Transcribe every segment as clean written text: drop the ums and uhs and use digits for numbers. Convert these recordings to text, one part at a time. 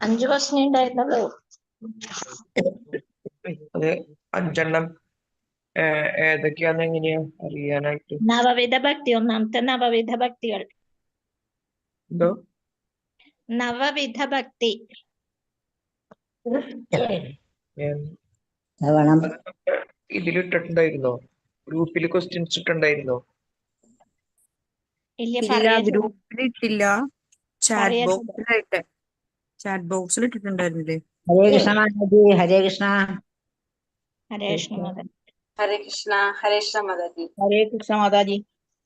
5 question ഉണ്ടായിരുന്നുള്ളൂ. അത് 5 ഏതൊക്കെയാന്ന് എങ്ങനെയാ അറിയാനായിട്ട്? നവവിധ ഭക്തി, ഒന്നാമത്തെ നവവിധ ഭക്തികൾ. എന്തോ നവവിധ ഭക്തി. ഇതിലിട്ടിട്ടുണ്ടായിരുന്നോ? ഗ്രൂപ്പിൽ ക്വസ്റ്റ്യൻസ് ഇട്ടുണ്ടായിരുന്നോ? ഇല്ല, ഗ്രൂപ്പിലിട്ടില്ല. ചാറ്റ് ബോക്സിൽ ഇട്ടിട്ടുണ്ടായിരുന്നില്ലേ? ഹരേ കൃഷ്ണ മാതാജി, ഹരേ കൃഷ്ണ. ഹരേ കൃഷ്ണ മാതാജി. ഹരേ കൃഷ്ണ, ഹരേ കൃഷ്ണ മാതാജി. ഹരേ കൃഷ്ണ മാതാജി.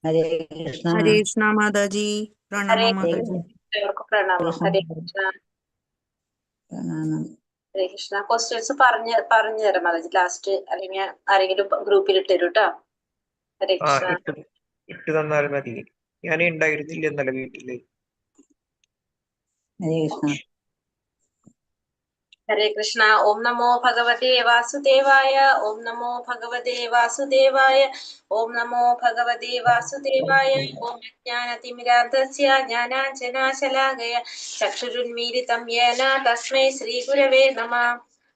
ഹരേ കൃഷ്ണ. ഹരേ കൃഷ്ണ മാതാജി. പ്രണാമം മാതാജി. എല്ലാവർക്കും പ്രണാമം. ഹരേ കൃഷ്ണ. പ്രണാമം. ഹരേ കൃഷ്ണ. ക്വസ്റ്റ്യൻസ് പറഞ്ഞു തരാം മാതാജി ലാസ്റ്റ്, അല്ലെങ്കിൽ ആരെങ്കിലും ഗ്രൂപ്പിൽ ഇട്ടുതരും കേട്ടോ. ഹരേ കൃഷ്ണ. ഇട്ട് തന്നാലും മതി. ഞാൻ ഉണ്ടായിരുന്നില്ല ഇന്നലെ വീട്ടില്. ഹരേ കൃഷ്ണ. ഹരേ കൃഷ്ണ. ഓം നമോ ഭഗവതേ വാസുദേവായ. ഓം നമോ ഭഗവതേ വാസുദേവായ. ഓം നമോ ഭഗവതേ വാസുദേവായ. ഓം അജ്ഞാനതിമിരാന്ധസ്യ ജ്ഞാനാഞ്ജനാശലാകയ ചക്ഷുരുന്മീലിതം യേന തസ്മൈ ശ്രീ ഗുരവേ നമഃ.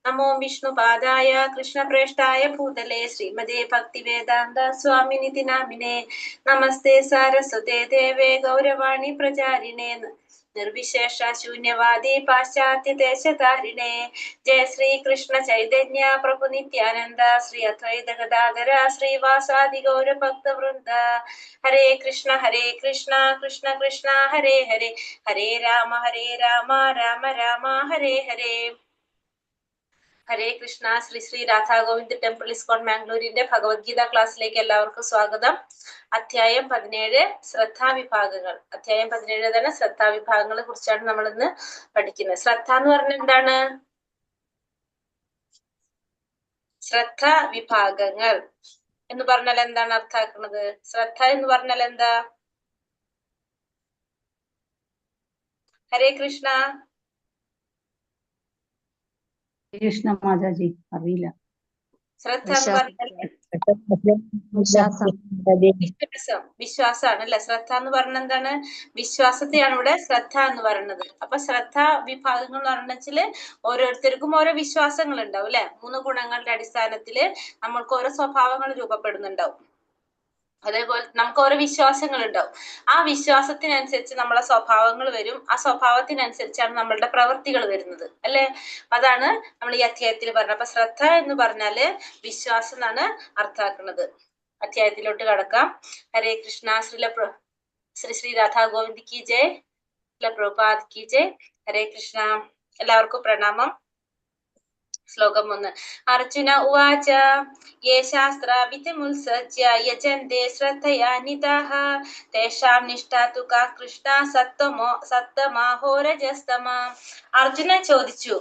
നമോ വിഷ്ണുപാദായ കൃഷ്ണപ്രേഷ്ഠായ ഭൂതലേ ശ്രീമതേ ഭക്തിവേദാന്ത സ്വാമിനിതി നാമിനേ. നമസ്തേ സാരസ്വതേ ദേവേ ഗൗരവാണി പ്രചാരിണേ നിർവിശേഷ ശൂന്യവാദി പാശ്ചാത്യ ദേശധാരിണേ. ജയ ശ്രീ കൃഷ്ണ ചൈതന്യ പ്രഭു നിത്യാനന്ദ ശ്രീ അദ്വൈത ഗദാധര ശ്രീവാസാദി ഗൗര ഭക്ത വൃന്ദ. ഹരേ കൃഷ്ണ കൃഷ്ണ കൃഷ്ണ ഹരേ ഹരേ. ഹരേ രാമ രാമ രാമ ഹരേ ഹരേ. ഹരേ കൃഷ്ണ. ശ്രീ രാധാഗോവിന്ദ് ടെമ്പിൾ ഇസ്കോൺ മാംഗ്ലൂരിന്റെ ഭഗവത്ഗീത ക്ലാസ്സിലേക്ക് എല്ലാവർക്കും സ്വാഗതം. അധ്യായം 17 ശ്രദ്ധാവിഭാഗങ്ങൾ. അധ്യായം 17 തന്നെ ശ്രദ്ധാവിഭാഗങ്ങളെ കുറിച്ചാണ് നമ്മൾ ഇന്ന് പഠിക്കുന്നത്. ശ്രദ്ധ എന്ന് പറഞ്ഞാൽ എന്താണ്? ശ്രദ്ധാവിഭാഗങ്ങൾ എന്ന് പറഞ്ഞാൽ എന്താണ് അർത്ഥാക്കുന്നത്? ശ്രദ്ധ എന്ന് പറഞ്ഞാൽ എന്താ? ഹരേ കൃഷ്ണ. കൃഷ്ണ മാതാജി അറിയില്ല. ശ്രദ്ധ എന്ന് പറഞ്ഞാൽ വിശ്വാസമാണ് അല്ലെ? ശ്രദ്ധ എന്ന് പറഞ്ഞ എന്താണ്? വിശ്വാസത്തെയാണ് ഇവിടെ ശ്രദ്ധ എന്ന് പറയുന്നത്. അപ്പൊ ശ്രദ്ധ വിഭാഗങ്ങൾ എന്ന് പറഞ്ഞാല് ഓരോരുത്തർക്കും ഓരോ വിശ്വാസങ്ങൾ ഉണ്ടാവും അല്ലെ? 3 ഗുണങ്ങളുടെ അടിസ്ഥാനത്തില് നമ്മൾക്ക് ഓരോ സ്വഭാവങ്ങൾ രൂപപ്പെടുന്നുണ്ടാവും. അതേപോലെ നമുക്ക് ഓരോ വിശ്വാസങ്ങൾ ഉണ്ടാവും. ആ വിശ്വാസത്തിനനുസരിച്ച് നമ്മളെ സ്വഭാവങ്ങൾ വരും. ആ സ്വഭാവത്തിനനുസരിച്ചാണ് നമ്മളുടെ പ്രവൃത്തികൾ വരുന്നത് അല്ലെ? അതാണ് നമ്മൾ ഈ അധ്യായത്തിൽ പറഞ്ഞത്. അപ്പൊ ശ്രദ്ധ എന്ന് പറഞ്ഞാല് വിശ്വാസം എന്നാണ് അർത്ഥാക്കുന്നത്. അധ്യായത്തിലോട്ട് കടക്കാം. ഹരേ കൃഷ്ണ. ശ്രീ രാധാ ഗോവിന്ദ് കി ജയ്. പ്രഭുപാദ് കി ജയ്. ഹരേ കൃഷ്ണ. എല്ലാവർക്കും പ്രണാമം. ശ്ലോകം 1. അർജുന ഉവാച യേ ശാസ്ത്രാവിധിമുത്സജ്യ യജന്തെ ശ്രദ്ധയാനിതാഃ തേഷാം നിഷ്ഠാ തു കാ കൃഷ്ണ സത്തമോ രജസ്തമഃ. അർജുനൻ ചോദിച്ചു,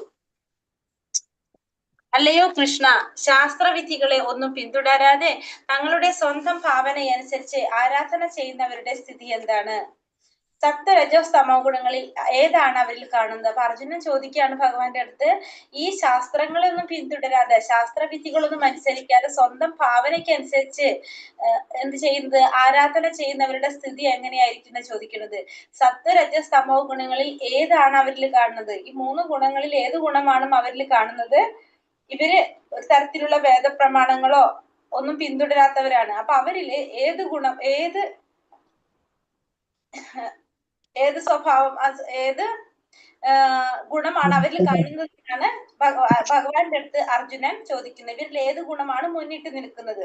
അല്ലയോ കൃഷ്ണ, ശാസ്ത്രവിധികളെ ഒന്നും പിന്തുടരാതെ തങ്ങളുടെ സ്വന്തം ഭാവനയനുസരിച്ച് ആരാധന ചെയ്യുന്നവരുടെ സ്ഥിതി എന്താണ്? സത്വരജോസ്തമോ ഗുണങ്ങളിൽ ഏതാണ് അവരിൽ കാണുന്നത്? അപ്പൊ അർജുനൻ ചോദിക്കുകയാണ് ഭഗവാന്റെ അടുത്ത്, ഈ ശാസ്ത്രങ്ങളൊന്നും പിന്തുടരാതെ, ശാസ്ത്രവിധികളൊന്നും അനുസരിക്കാതെ സ്വന്തം ഭാവനയ്ക്ക് അനുസരിച്ച് എന്ത് ചെയ്യുന്നത്, ആരാധന ചെയ്യുന്നവരുടെ സ്ഥിതി എങ്ങനെയായിരിക്കും എന്ന് ചോദിക്കുന്നത്. സത്വരജസ്തമോ ഗുണങ്ങളിൽ ഏതാണ് അവരിൽ കാണുന്നത്? ഈ 3 ഗുണങ്ങളിൽ ഏത് ഗുണമാണ് അവരിൽ കാണുന്നത്? ഇവര് ഒരു തരത്തിലുള്ള വേദപ്രമാണങ്ങളോ ഒന്നും പിന്തുടരാത്തവരാണ്. അപ്പൊ അവരില് ഏത് ഗുണം, ഏത് സ്വഭാവം, ഏത് ഗുണമാണ് അവരിൽ കാണുന്നതെന്നാണ് ഭഗവാന്റെ അടുത്ത് അർജുനൻ ചോദിക്കുന്നത്. ഇവരിൽ ഏത് ഗുണമാണ് മുന്നിട്ട് നിൽക്കുന്നത്?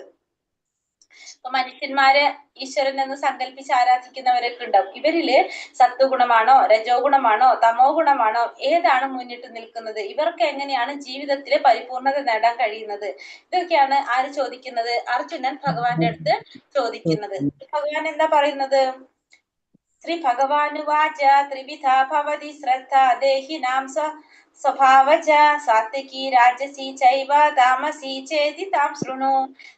ഇപ്പൊ മനുഷ്യന്മാരെ ഈശ്വരൻ എന്ന് സങ്കല്പിച്ച് ആരാധിക്കുന്നവരൊക്കെ ഉണ്ടാവും. ഇവരില് സത്വഗുണമാണോ രജോ ഗുണമാണോ തമോ ഗുണമാണോ ഏതാണ് മുന്നിട്ട് നിൽക്കുന്നത്? ഇവർക്ക് എങ്ങനെയാണ് ജീവിതത്തില് പരിപൂർണത നേടാൻ കഴിയുന്നത്? ഇതൊക്കെയാണ് ആര് ചോദിക്കുന്നത്? അർജുനൻ ഭഗവാന്റെ അടുത്ത് ചോദിക്കുന്നത്. ഭഗവാൻ എന്താ പറയുന്നത്? ശ്രീ ഭഗവാനുവാച ത്രിവിധാ ഭവതി ശ്രദ്ധ ദേഹിനാം സ്വഭാവജ സാത്വികി രാജസി ചൈവ താമസി ചേതി താം ശൃണു.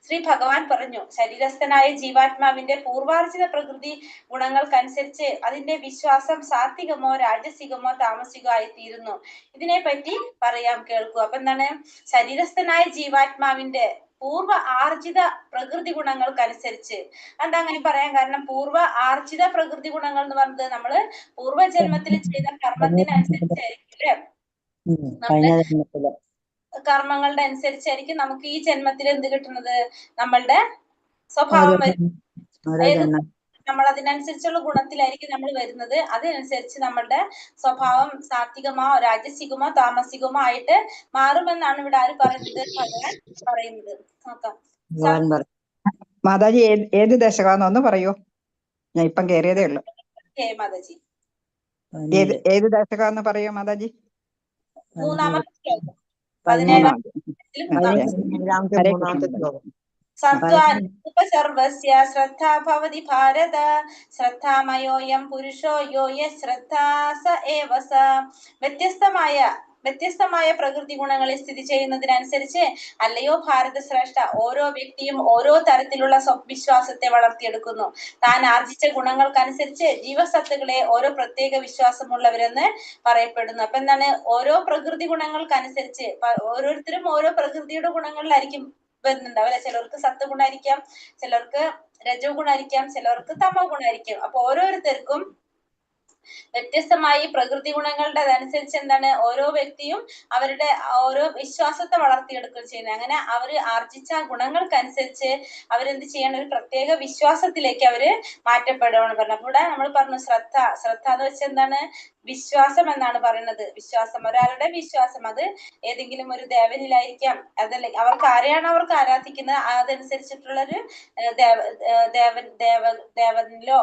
ശ്രീ ഭഗവാൻ പറഞ്ഞു, ശരീരസ്ഥനായ ജീവാത്മാവിന്റെ പൂർവാർജിത പ്രകൃതി ഗുണങ്ങൾക്കനുസരിച്ച് അതിന്റെ വിശ്വാസം സാത്വികമോ രാജസികമോ താമസികമോ ആയിത്തീരുന്നു. ഇതിനെ പറ്റി പറയാം, കേൾക്കൂ. അപ്പൊ എന്താണ്? ശരീരസ്ഥനായ ജീവാത്മാവിന്റെ പൂർവ്വ ആർജിത പ്രകൃതി ഗുണങ്ങൾക്കനുസരിച്ച്. എന്താ അങ്ങനെ പറയാൻ കാരണം? പൂർവ്വ ആർജിത പ്രകൃതി ഗുണങ്ങൾ എന്ന് പറഞ്ഞത് നമ്മള് പൂർവ്വജന്മത്തിൽ ചെയ്ത കർമ്മത്തിനനുസരിച്ചായിരിക്കും അല്ലെ, കഴിഞ്ഞ ജന്മത്തില് കർമ്മങ്ങളുടെ അനുസരിച്ചായിരിക്കും നമുക്ക് ഈ ജന്മത്തിൽ എന്ത് കിട്ടുന്നത്, നമ്മളുടെ സ്വഭാവം വരും. അതായത് നമ്മൾ അതിനനുസരിച്ചുള്ള ഗുണത്തിലായിരിക്കും നമ്മൾ വരുന്നത്. അതിനനുസരിച്ച് നമ്മളുടെ സ്വഭാവം സാത്വികമോ രാജസികമോ താമസികമോ ആയിട്ട് മാറുമെന്നാണ് ഇവിടെ ആര് പറയുന്നത്? ഭഗവാൻ പറയുന്നത്. നോക്കാം. മാതാജി ഏത് ദശകാന്നൊന്ന് പറയൂ, ഞാൻ ഇപ്പം കേറിയതേ ഉള്ളു. മാതാജി ഏത് ദശകാന്ന് പറയൂ മാതാജി. മൂന്നാമത്തെ ശ്ലോകം, മൂന്നാമത്തെ ശ്ലോകം. സർവസ്യ ശ്രദ്ധാ ഭവതി ഭാരത ശ്രദ്ധാമയോയം പുരുഷോ യോ യശ്രദ്ധാ സ ഏവ സ. വ്യത്യസ്തമായ പ്രകൃതി ഗുണങ്ങളിൽ സ്ഥിതി ചെയ്യുന്നതിനനുസരിച്ച് അല്ലയോ ഭാരത ശ്രേഷ്ഠ, ഓരോ വ്യക്തിയും ഓരോ തരത്തിലുള്ള സ്വവിശ്വാസത്തെ വളർത്തിയെടുക്കുന്നു. താൻ ആർജിച്ച ഗുണങ്ങൾക്കനുസരിച്ച് ജീവസത്തുക്കളെ ഓരോ പ്രത്യേക വിശ്വാസമുള്ളവരെന്ന് പറയപ്പെടുന്നു. അപ്പൊ എന്താണ്? ഓരോ പ്രകൃതി ഗുണങ്ങൾക്കനുസരിച്ച് ഓരോരുത്തരും ഓരോ പ്രകൃതിയുടെ ഗുണങ്ങളിലായിരിക്കും വരുന്നുണ്ടാവും അല്ലെ. ചിലർക്ക് സത്വഗുണായിരിക്കാം, ചിലർക്ക് രജോ ഗുണായിരിക്കാം, ചിലർക്ക് തമോ ഗുണായിരിക്കും. അപ്പൊ ഓരോരുത്തർക്കും വ്യത്യസ്തമായി പ്രകൃതി ഗുണങ്ങളുടെ അതനുസരിച്ച് എന്താണ് ഓരോ വ്യക്തിയും അവരുടെ ഓരോ വിശ്വാസത്തെ വളർത്തിയെടുക്കുകയും ചെയ്യുന്നത്. അങ്ങനെ അവര് ആർജിച്ച ഗുണങ്ങൾക്കനുസരിച്ച് അവരെന്ത് ചെയ്യണം? ഒരു പ്രത്യേക വിശ്വാസത്തിലേക്ക് അവര് മാറ്റപ്പെടുകയാണ് പറഞ്ഞത്. അപ്പൊ ഇവിടെ നമ്മൾ പറഞ്ഞു ശ്രദ്ധ എന്ന് വെച്ചാൽ എന്താണ്? വിശ്വാസം എന്നാണ് പറയുന്നത്. വിശ്വാസം, ഒരാളുടെ വിശ്വാസം, അത് ഏതെങ്കിലും ഒരു ദേവനിലായിരിക്കാം, അതല്ല അവർക്ക് ആരെയാണ് അവർക്ക് ആരാധിക്കുന്നത് അതനുസരിച്ചിട്ടുള്ളൊരു ദേവനിലോ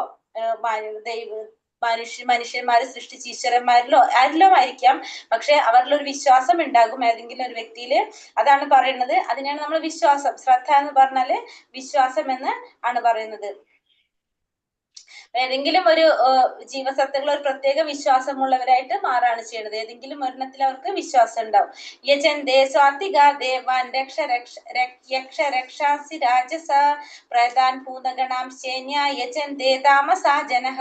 മനുഷ്യന്മാര് സൃഷ്ടിച്ച ഈശ്വരന്മാരിലോ ആരിലോ ആയിരിക്കാം. പക്ഷെ അവരിലൊരു വിശ്വാസം ഉണ്ടാകും ഏതെങ്കിലും ഒരു വ്യക്തിയില്. അതാണ് പറയുന്നത്. അതിനാണ് നമ്മൾ വിശ്വാസം. ശ്രദ്ധ എന്ന് പറഞ്ഞാല് വിശ്വാസം എന്ന് ആണ് പറയുന്നത്. ഏതെങ്കിലും ഒരു ജീവസത്തകൾ ഒരു പ്രത്യേക വിശ്വാസമുള്ളവരായിട്ട് മാറാണ് ചെയ്യുന്നത്. ഏതെങ്കിലും ഒരെണ്ണത്തിൽ അവർക്ക് വിശ്വാസം ഉണ്ടാവും. യജന്തേ സ്വാതിക ദേവാൻ യക്ഷ രക്ഷാസി രാജസ പ്രധാൻ ഭൂതഗണാം ശേന്യ യജന്തേ താമസാ ജനഃ.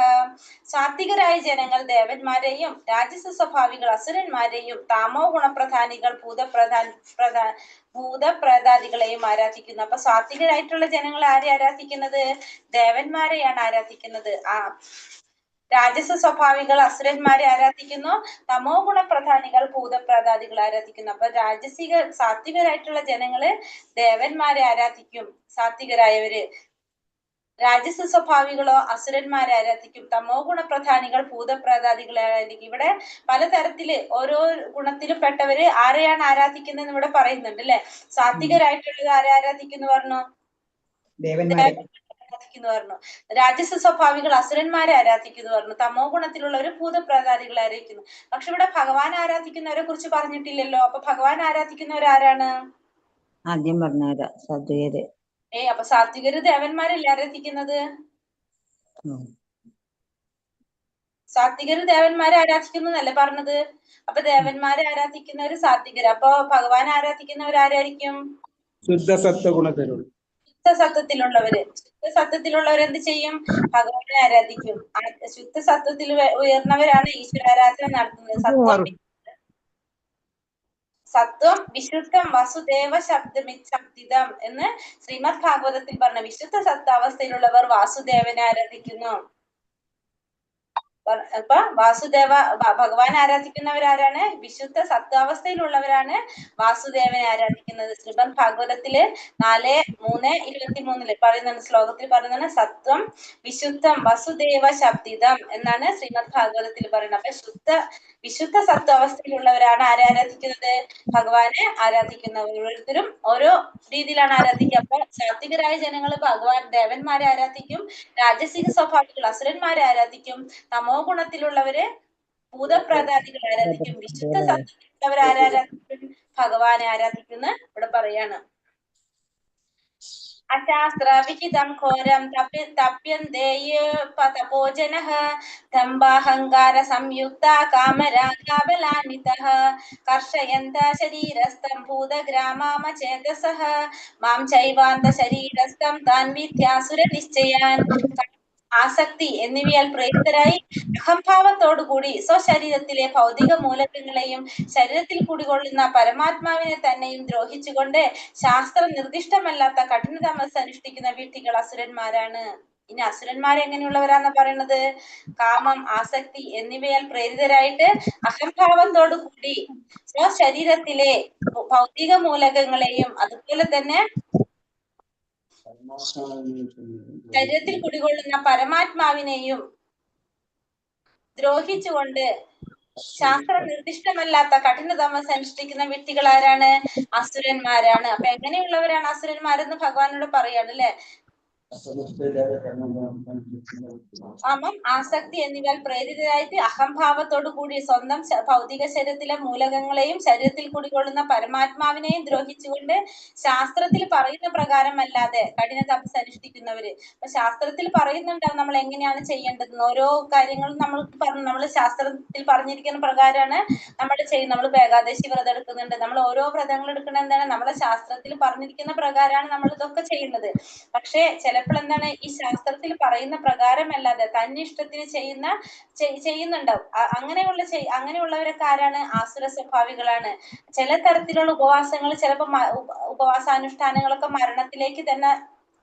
സാത്വികരായ ജനങ്ങൾ ദേവന്മാരെയും രാജസ സ്വഭാവികൾ അസുരന്മാരെയും താമോ ഗുണപ്രധാനികൾ ഭൂതപ്രേതാദികളെയും ആരാധിക്കുന്നു. അപ്പൊ സാത്വികരായിട്ടുള്ള ജനങ്ങൾ ആരെ ആരാധിക്കുന്നത്? ദേവന്മാരെയാണ് ആരാധിക്കുന്നത്. രാജസ സ്വഭാവികൾ അസുരന്മാരെ ആരാധിക്കുന്നു. തമോ ഗുണപ്രധാനികൾ ഭൂതപ്രേതാദികളെ ആരാധിക്കുന്നു. അപ്പൊ സാത്വികരായിട്ടുള്ള ജനങ്ങള് ദേവന്മാരെ ആരാധിക്കും. സാത്വികരായവര് രാജസ സ്വഭാവികളോ അസുരന്മാരെ ആരാധിക്കും. തമോ ഗുണപ്രധാനികൾ ഭൂതപ്രേതാദികളെ ആരാധിക്കും. ഇവിടെ പലതരത്തില് ഓരോ ഗുണത്തിലും പെട്ടവര് ആരെയാണ് ആരാധിക്കുന്നത് ഇവിടെ പറയുന്നുണ്ട് അല്ലെ. സാത്വികരായിട്ടുള്ളത് ആരെ ആരാധിക്കുന്നു പറഞ്ഞു? ആരാധിക്കുന്നു പറഞ്ഞു. രാജസ സ്വഭാവികൾ അസുരന്മാരെ ആരാധിക്കുന്നു പറഞ്ഞു. തമോ ഗുണത്തിലുള്ളവര് ഭൂതപ്രേതാദികളെ ആരാധിക്കുന്നു. പക്ഷെ ഇവിടെ ഭഗവാൻ ആരാധിക്കുന്നവരെ കുറിച്ച് പറഞ്ഞിട്ടില്ലല്ലോ. അപ്പൊ ഭഗവാൻ ആരാധിക്കുന്നവരാരാണ്? ആദ്യം പറഞ്ഞാരാ സാത്വികര്. അപ്പൊ സാത്വികര് ദേവന്മാരല്ലേ ആരാധിക്കുന്നത്? സാത്വികര് ദേവന്മാരെ ആരാധിക്കുന്നല്ലേ പറഞ്ഞത്. അപ്പൊ ദേവന്മാരെ ആരാധിക്കുന്നവര് സാത്വികര്. അപ്പൊ ഭഗവാൻ ആരാധിക്കുന്നവരാരായിരിക്കും? ശുദ്ധസത്വത്തിലുള്ളവര്. ശുദ്ധസത്വത്തിലുള്ളവർ എന്ത് ചെയ്യും? ഭഗവാനെ ആരാധിക്കും. ശുദ്ധസത്വത്തിൽ ഉയർന്നവരാണ് ഈശ്വരാരാധന നടത്തുന്നത്. സത്വം വിശുദ്ധം വസുദേവ ശബ്ദിതം എന്ന് ശ്രീമദ് ഭാഗവതത്തിൽ പറഞ്ഞ വിശുദ്ധ സത്വാവസ്ഥയിലുള്ളവർ വാസുദേവനെ ആരാധിക്കുന്നു. അപ്പൊ ഭഗവാൻ ആരാധിക്കുന്നവരാരാണ്? വിശുദ്ധ സത്വാവസ്ഥയിലുള്ളവരാണ് വാസുദേവനെ ആരാധിക്കുന്നത്. ശ്രീമദ് ഭാഗവതത്തില് 4:3-23 പറയുന്ന ശ്ലോകത്തിൽ പറയുന്നതാണ് സത്വം വിശുദ്ധം വസുദേവ ശബ്ദിതം എന്നാണ് ശ്രീമദ് ഭാഗവതത്തിൽ പറയുന്നത്. അപ്പൊ വിശുദ്ധ സത്വാവസ്ഥയിലുള്ളവരാണ് ആരെ ആരാധിക്കുന്നത്? ഭഗവാനെ ആരാധിക്കുന്നത്. ഓരോരുത്തരും ഓരോ രീതിയിലാണ് ആരാധിക്കുക. അപ്പൊ സാത്വികരായ ജനങ്ങൾ ദേവന്മാരെ ആരാധിക്കും. രാജസിക സ്വഭാവികൾ അസുരന്മാരെ ആരാധിക്കും. തമോ ഗുണത്തിലുള്ളവര് ഭൂതപ്രേതാദികളെ ആരാധിക്കും. വിശുദ്ധ സത്വത്തിലുള്ളവർ ആരാധിക്കും? ഭഗവാനെ ആരാധിക്കുന്ന ഇവിടെ പറയാണ്. അശാസ്ത്ര വിഹിതം ഘോരം തപ്യന്തേ തപോജനഃ ദംഭാഹങ്കാര സംയുക്ത കാമരാഗാബലാന്വിതഃ കർഷയന്ത ശരീരസ്ഥം ഭൂതഗ്രാമാമചേതസഃ മാം ചൈവാന്ത ശരീരസ്ഥം താൻ വിദ്യാസുര നിശ്ചയാൻ. ആസക്തി എന്നിവയാൽ പ്രേരിതരായി അഹംഭാവത്തോടുകൂടി സ്വശരീരത്തിലെ ഭൗതിക മൂലകങ്ങളെയും ശരീരത്തിൽ കുടികൊള്ളുന്ന പരമാത്മാവിനെ തന്നെയും ദ്രോഹിച്ചുകൊണ്ട് ശാസ്ത്ര നിർദ്ദിഷ്ടമല്ലാത്ത കഠിന തമസ് അനുഷ്ഠിക്കുന്ന വീട്ടികൾ അസുരന്മാരാണ്. ഇനി അസുരന്മാർ എങ്ങനെയുള്ളവരാന്ന് പറയുന്നത്? കാമം, ആസക്തി എന്നിവയാൽ പ്രേരിതരായിട്ട് അഹംഭാവത്തോടു കൂടി സ്വശരീരത്തിലെ ഭൗതിക മൂലകങ്ങളെയും അതുപോലെ തന്നെ ശരീരത്തിൽ കുടികൊള്ളുന്ന പരമാത്മാവിനെയും ദ്രോഹിച്ചുകൊണ്ട് ശാസ്ത്ര നിർദ്ദിഷ്ടമല്ലാത്ത കഠിന തമസ് അനുഷ്ഠിക്കുന്ന വ്യക്തികൾ ആരാണ്? അസുരന്മാരാണ്. അപ്പൊ എങ്ങനെയുള്ളവരാണ് അസുരന്മാരെന്ന് ഭഗവാനോട് പറയാണ് അല്ലെ. കാമം, ആസക്തി എന്നിവയാൽ പ്രേരിതരായിട്ട് അഹംഭാവത്തോടു കൂടി സ്വന്തം ഭൗതിക ശരീരത്തിലെ മൂലകങ്ങളെയും ശരീരത്തിൽ കുടികൊള്ളുന്ന പരമാത്മാവിനെയും ദ്രോഹിച്ചുകൊണ്ട് ശാസ്ത്രത്തിൽ പറയുന്ന പ്രകാരമല്ലാതെ കഠിന തപസ് അനുഷ്ഠിക്കുന്നവര്. അപ്പൊ ശാസ്ത്രത്തിൽ പറയുന്നുണ്ടാവും നമ്മൾ എങ്ങനെയാണ് ചെയ്യേണ്ടതെന്ന്. ഓരോ കാര്യങ്ങളും നമ്മൾക്ക് പറഞ്ഞു, നമ്മൾ ശാസ്ത്രത്തിൽ പറഞ്ഞിരിക്കുന്ന പ്രകാരമാണ് നമ്മൾ ചെയ്യുന്നത്. നമ്മൾ ഏകാദശി വ്രതം എടുക്കുന്നുണ്ട്, നമ്മൾ ഓരോ വ്രതങ്ങൾ എടുക്കുന്നത് എന്താണ്? നമ്മളെ ശാസ്ത്രത്തിൽ പറഞ്ഞിരിക്കുന്ന പ്രകാരമാണ് നമ്മൾ ഇതൊക്കെ ചെയ്യുന്നത്. പക്ഷെ ചിലപ്പോൾ എന്താണ്, ഈ ശാസ്ത്രത്തിൽ പറയുന്ന പ്രകാരമല്ലാതെ തന്നിഷ്ടത്തിന് ചെയ്യുന്നുണ്ടാവും. അങ്ങനെയുള്ളവരൊക്കെ ആരാണ്? ആസുര സ്വഭാവികളാണ്. ചില തരത്തിലുള്ള ഉപവാസങ്ങൾ, ചിലപ്പോൾ ഉപവാസാനുഷ്ഠാനങ്ങളൊക്കെ മരണത്തിലേക്ക് തന്നെ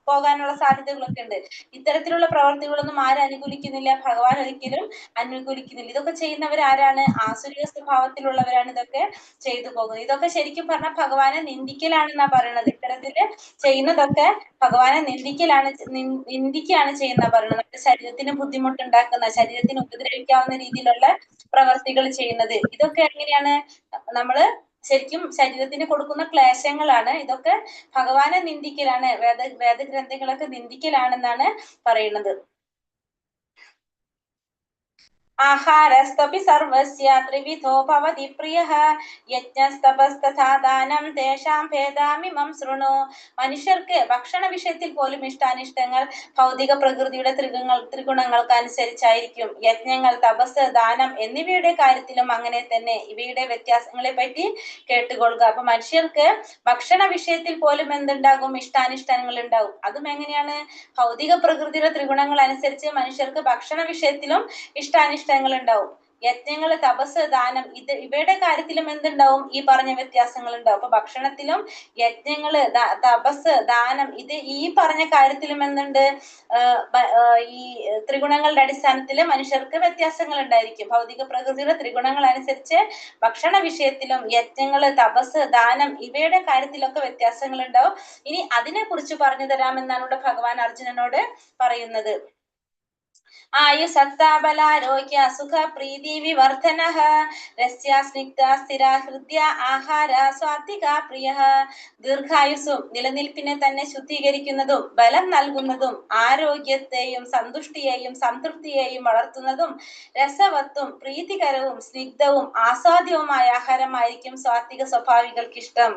പോകാനുള്ള സാധ്യതകളൊക്കെ ഉണ്ട്. ഇത്തരത്തിലുള്ള പ്രവർത്തികളൊന്നും ആരും അനുകൂലിക്കുന്നില്ല, ഭഗവാൻ ഒരിക്കലും അനുകൂലിക്കുന്നില്ല. ഇതൊക്കെ ചെയ്യുന്നവർ ആരാണ്? ആസുരിക സ്വഭാവത്തിലുള്ളവരാണ് ഇതൊക്കെ ചെയ്തു പോകുന്നത്. ഇതൊക്കെ ശരിക്കും പറഞ്ഞാൽ ഭഗവാനെ നിന്ദിക്കലാണെന്നാ പറയുന്നത്. ഇത്തരത്തില് ചെയ്യുന്നതൊക്കെ ഭഗവാനെ നിന്ദിക്കുകയാണ് ചെയ്യുന്ന പറയുന്നത്. നമ്മുടെ ശരീരത്തിന് ബുദ്ധിമുട്ടുണ്ടാക്കുന്ന, ശരീരത്തിന് ഉപദ്രവിക്കാവുന്ന രീതിയിലുള്ള പ്രവർത്തികൾ ചെയ്യുന്നത്. ഇതൊക്കെ എങ്ങനെയാണ്? നമ്മള് ശരിക്കും ശരീരത്തിന് കൊടുക്കുന്ന ക്ലേശങ്ങളാണ്. ഇതൊക്കെ ഭഗവാനെ നിന്ദിക്കലാണ്, വേദഗ്രന്ഥങ്ങളൊക്കെ നിന്ദിക്കലാണെന്നാണ് പറയുന്നത്. ആഹാരസ്തപി സർവസ്യ ത്രിവിധോ ഭവതി പ്രിയഃ യജ്ഞസ്തപസ്തഥാ ദാനം തേഷാം ഭേദാമിമം ശൃണു. മനുഷ്യർക്ക് ഭക്ഷണ വിഷയത്തിൽ പോലും ഇഷ്ടാനിഷ്ടങ്ങൾ ഭൗതിക പ്രകൃതിയുടെ ത്രിഗുണങ്ങൾക്ക് അനുസരിച്ചായിരിക്കും. യജ്ഞങ്ങൾ, തപസ്, ദാനം എന്നിവയുടെ കാര്യത്തിലും അങ്ങനെ തന്നെ. ഇവയുടെ വ്യത്യാസങ്ങളെ പറ്റി കേട്ടുകൊള്ളുക. അപ്പൊ മനുഷ്യർക്ക് ഭക്ഷണ വിഷയത്തിൽ പോലും എന്തുണ്ടാകും? ഇഷ്ടാനിഷ്ടങ്ങൾ ഉണ്ടാകും. അതും എങ്ങനെയാണ്? ഭൗതിക പ്രകൃതിയുടെ ത്രിഗുണങ്ങൾ അനുസരിച്ച് മനുഷ്യർക്ക് ഭക്ഷണ വിഷയത്തിലും ഇഷ്ടാനിഷ്ടങ്ങൾ ഉണ്ടാവും. യജ്ഞങ്ങള്, തപസ്, ദാനം ഇവയുടെ കാര്യത്തിലും എന്തുണ്ടാവും? ഈ പറഞ്ഞ വ്യത്യാസങ്ങൾ ഉണ്ടാവും. അപ്പൊ ഭക്ഷണത്തിലും യജ്ഞങ്ങള്, തപസ്, ദാനം ഈ പറഞ്ഞ കാര്യത്തിലും എന്തുണ്ട്? ഈ ത്രിഗുണങ്ങളുടെ അടിസ്ഥാനത്തിൽ മനുഷ്യർക്ക് വ്യത്യാസങ്ങൾ ഉണ്ടായിരിക്കും. ഭൗതിക പ്രകൃതിയുടെ ത്രിഗുണങ്ങൾ അനുസരിച്ച് ഭക്ഷണ വിഷയത്തിലും യജ്ഞങ്ങള്, തപസ്, ദാനം ഇവയുടെ കാര്യത്തിലൊക്കെ വ്യത്യാസങ്ങൾ ഉണ്ടാവും. ഇനി അതിനെ കുറിച്ച് പറഞ്ഞു തരാമെന്നാണ് ഇവിടെ ഭഗവാൻ അർജുനനോട് പറയുന്നത്. ആയു സത്താബലാരോഗ്യ സുഖ പ്രീതി വിവർധനഃ രസ്യ സ്നിഗ്ധ സ്ഥിര ഹൃദ്യ ആഹാര സ്വാത്വിക പ്രിയഃ. ദീർഘായുസ്സും നിലനിൽപ്പിനെ തന്നെ ശുദ്ധീകരിക്കുന്നതും ബലം നൽകുന്നതും ആരോഗ്യത്തെയും സന്തുഷ്ടിയെയും സംതൃപ്തിയെയും വളർത്തുന്നതും രസവത്തും പ്രീതികരവും സ്നിഗ്ധവും ആസ്വാദ്യവുമായ ആഹാരമായിരിക്കും സ്വാത്വിക സ്വഭാവികൾക്ക് ഇഷ്ടം.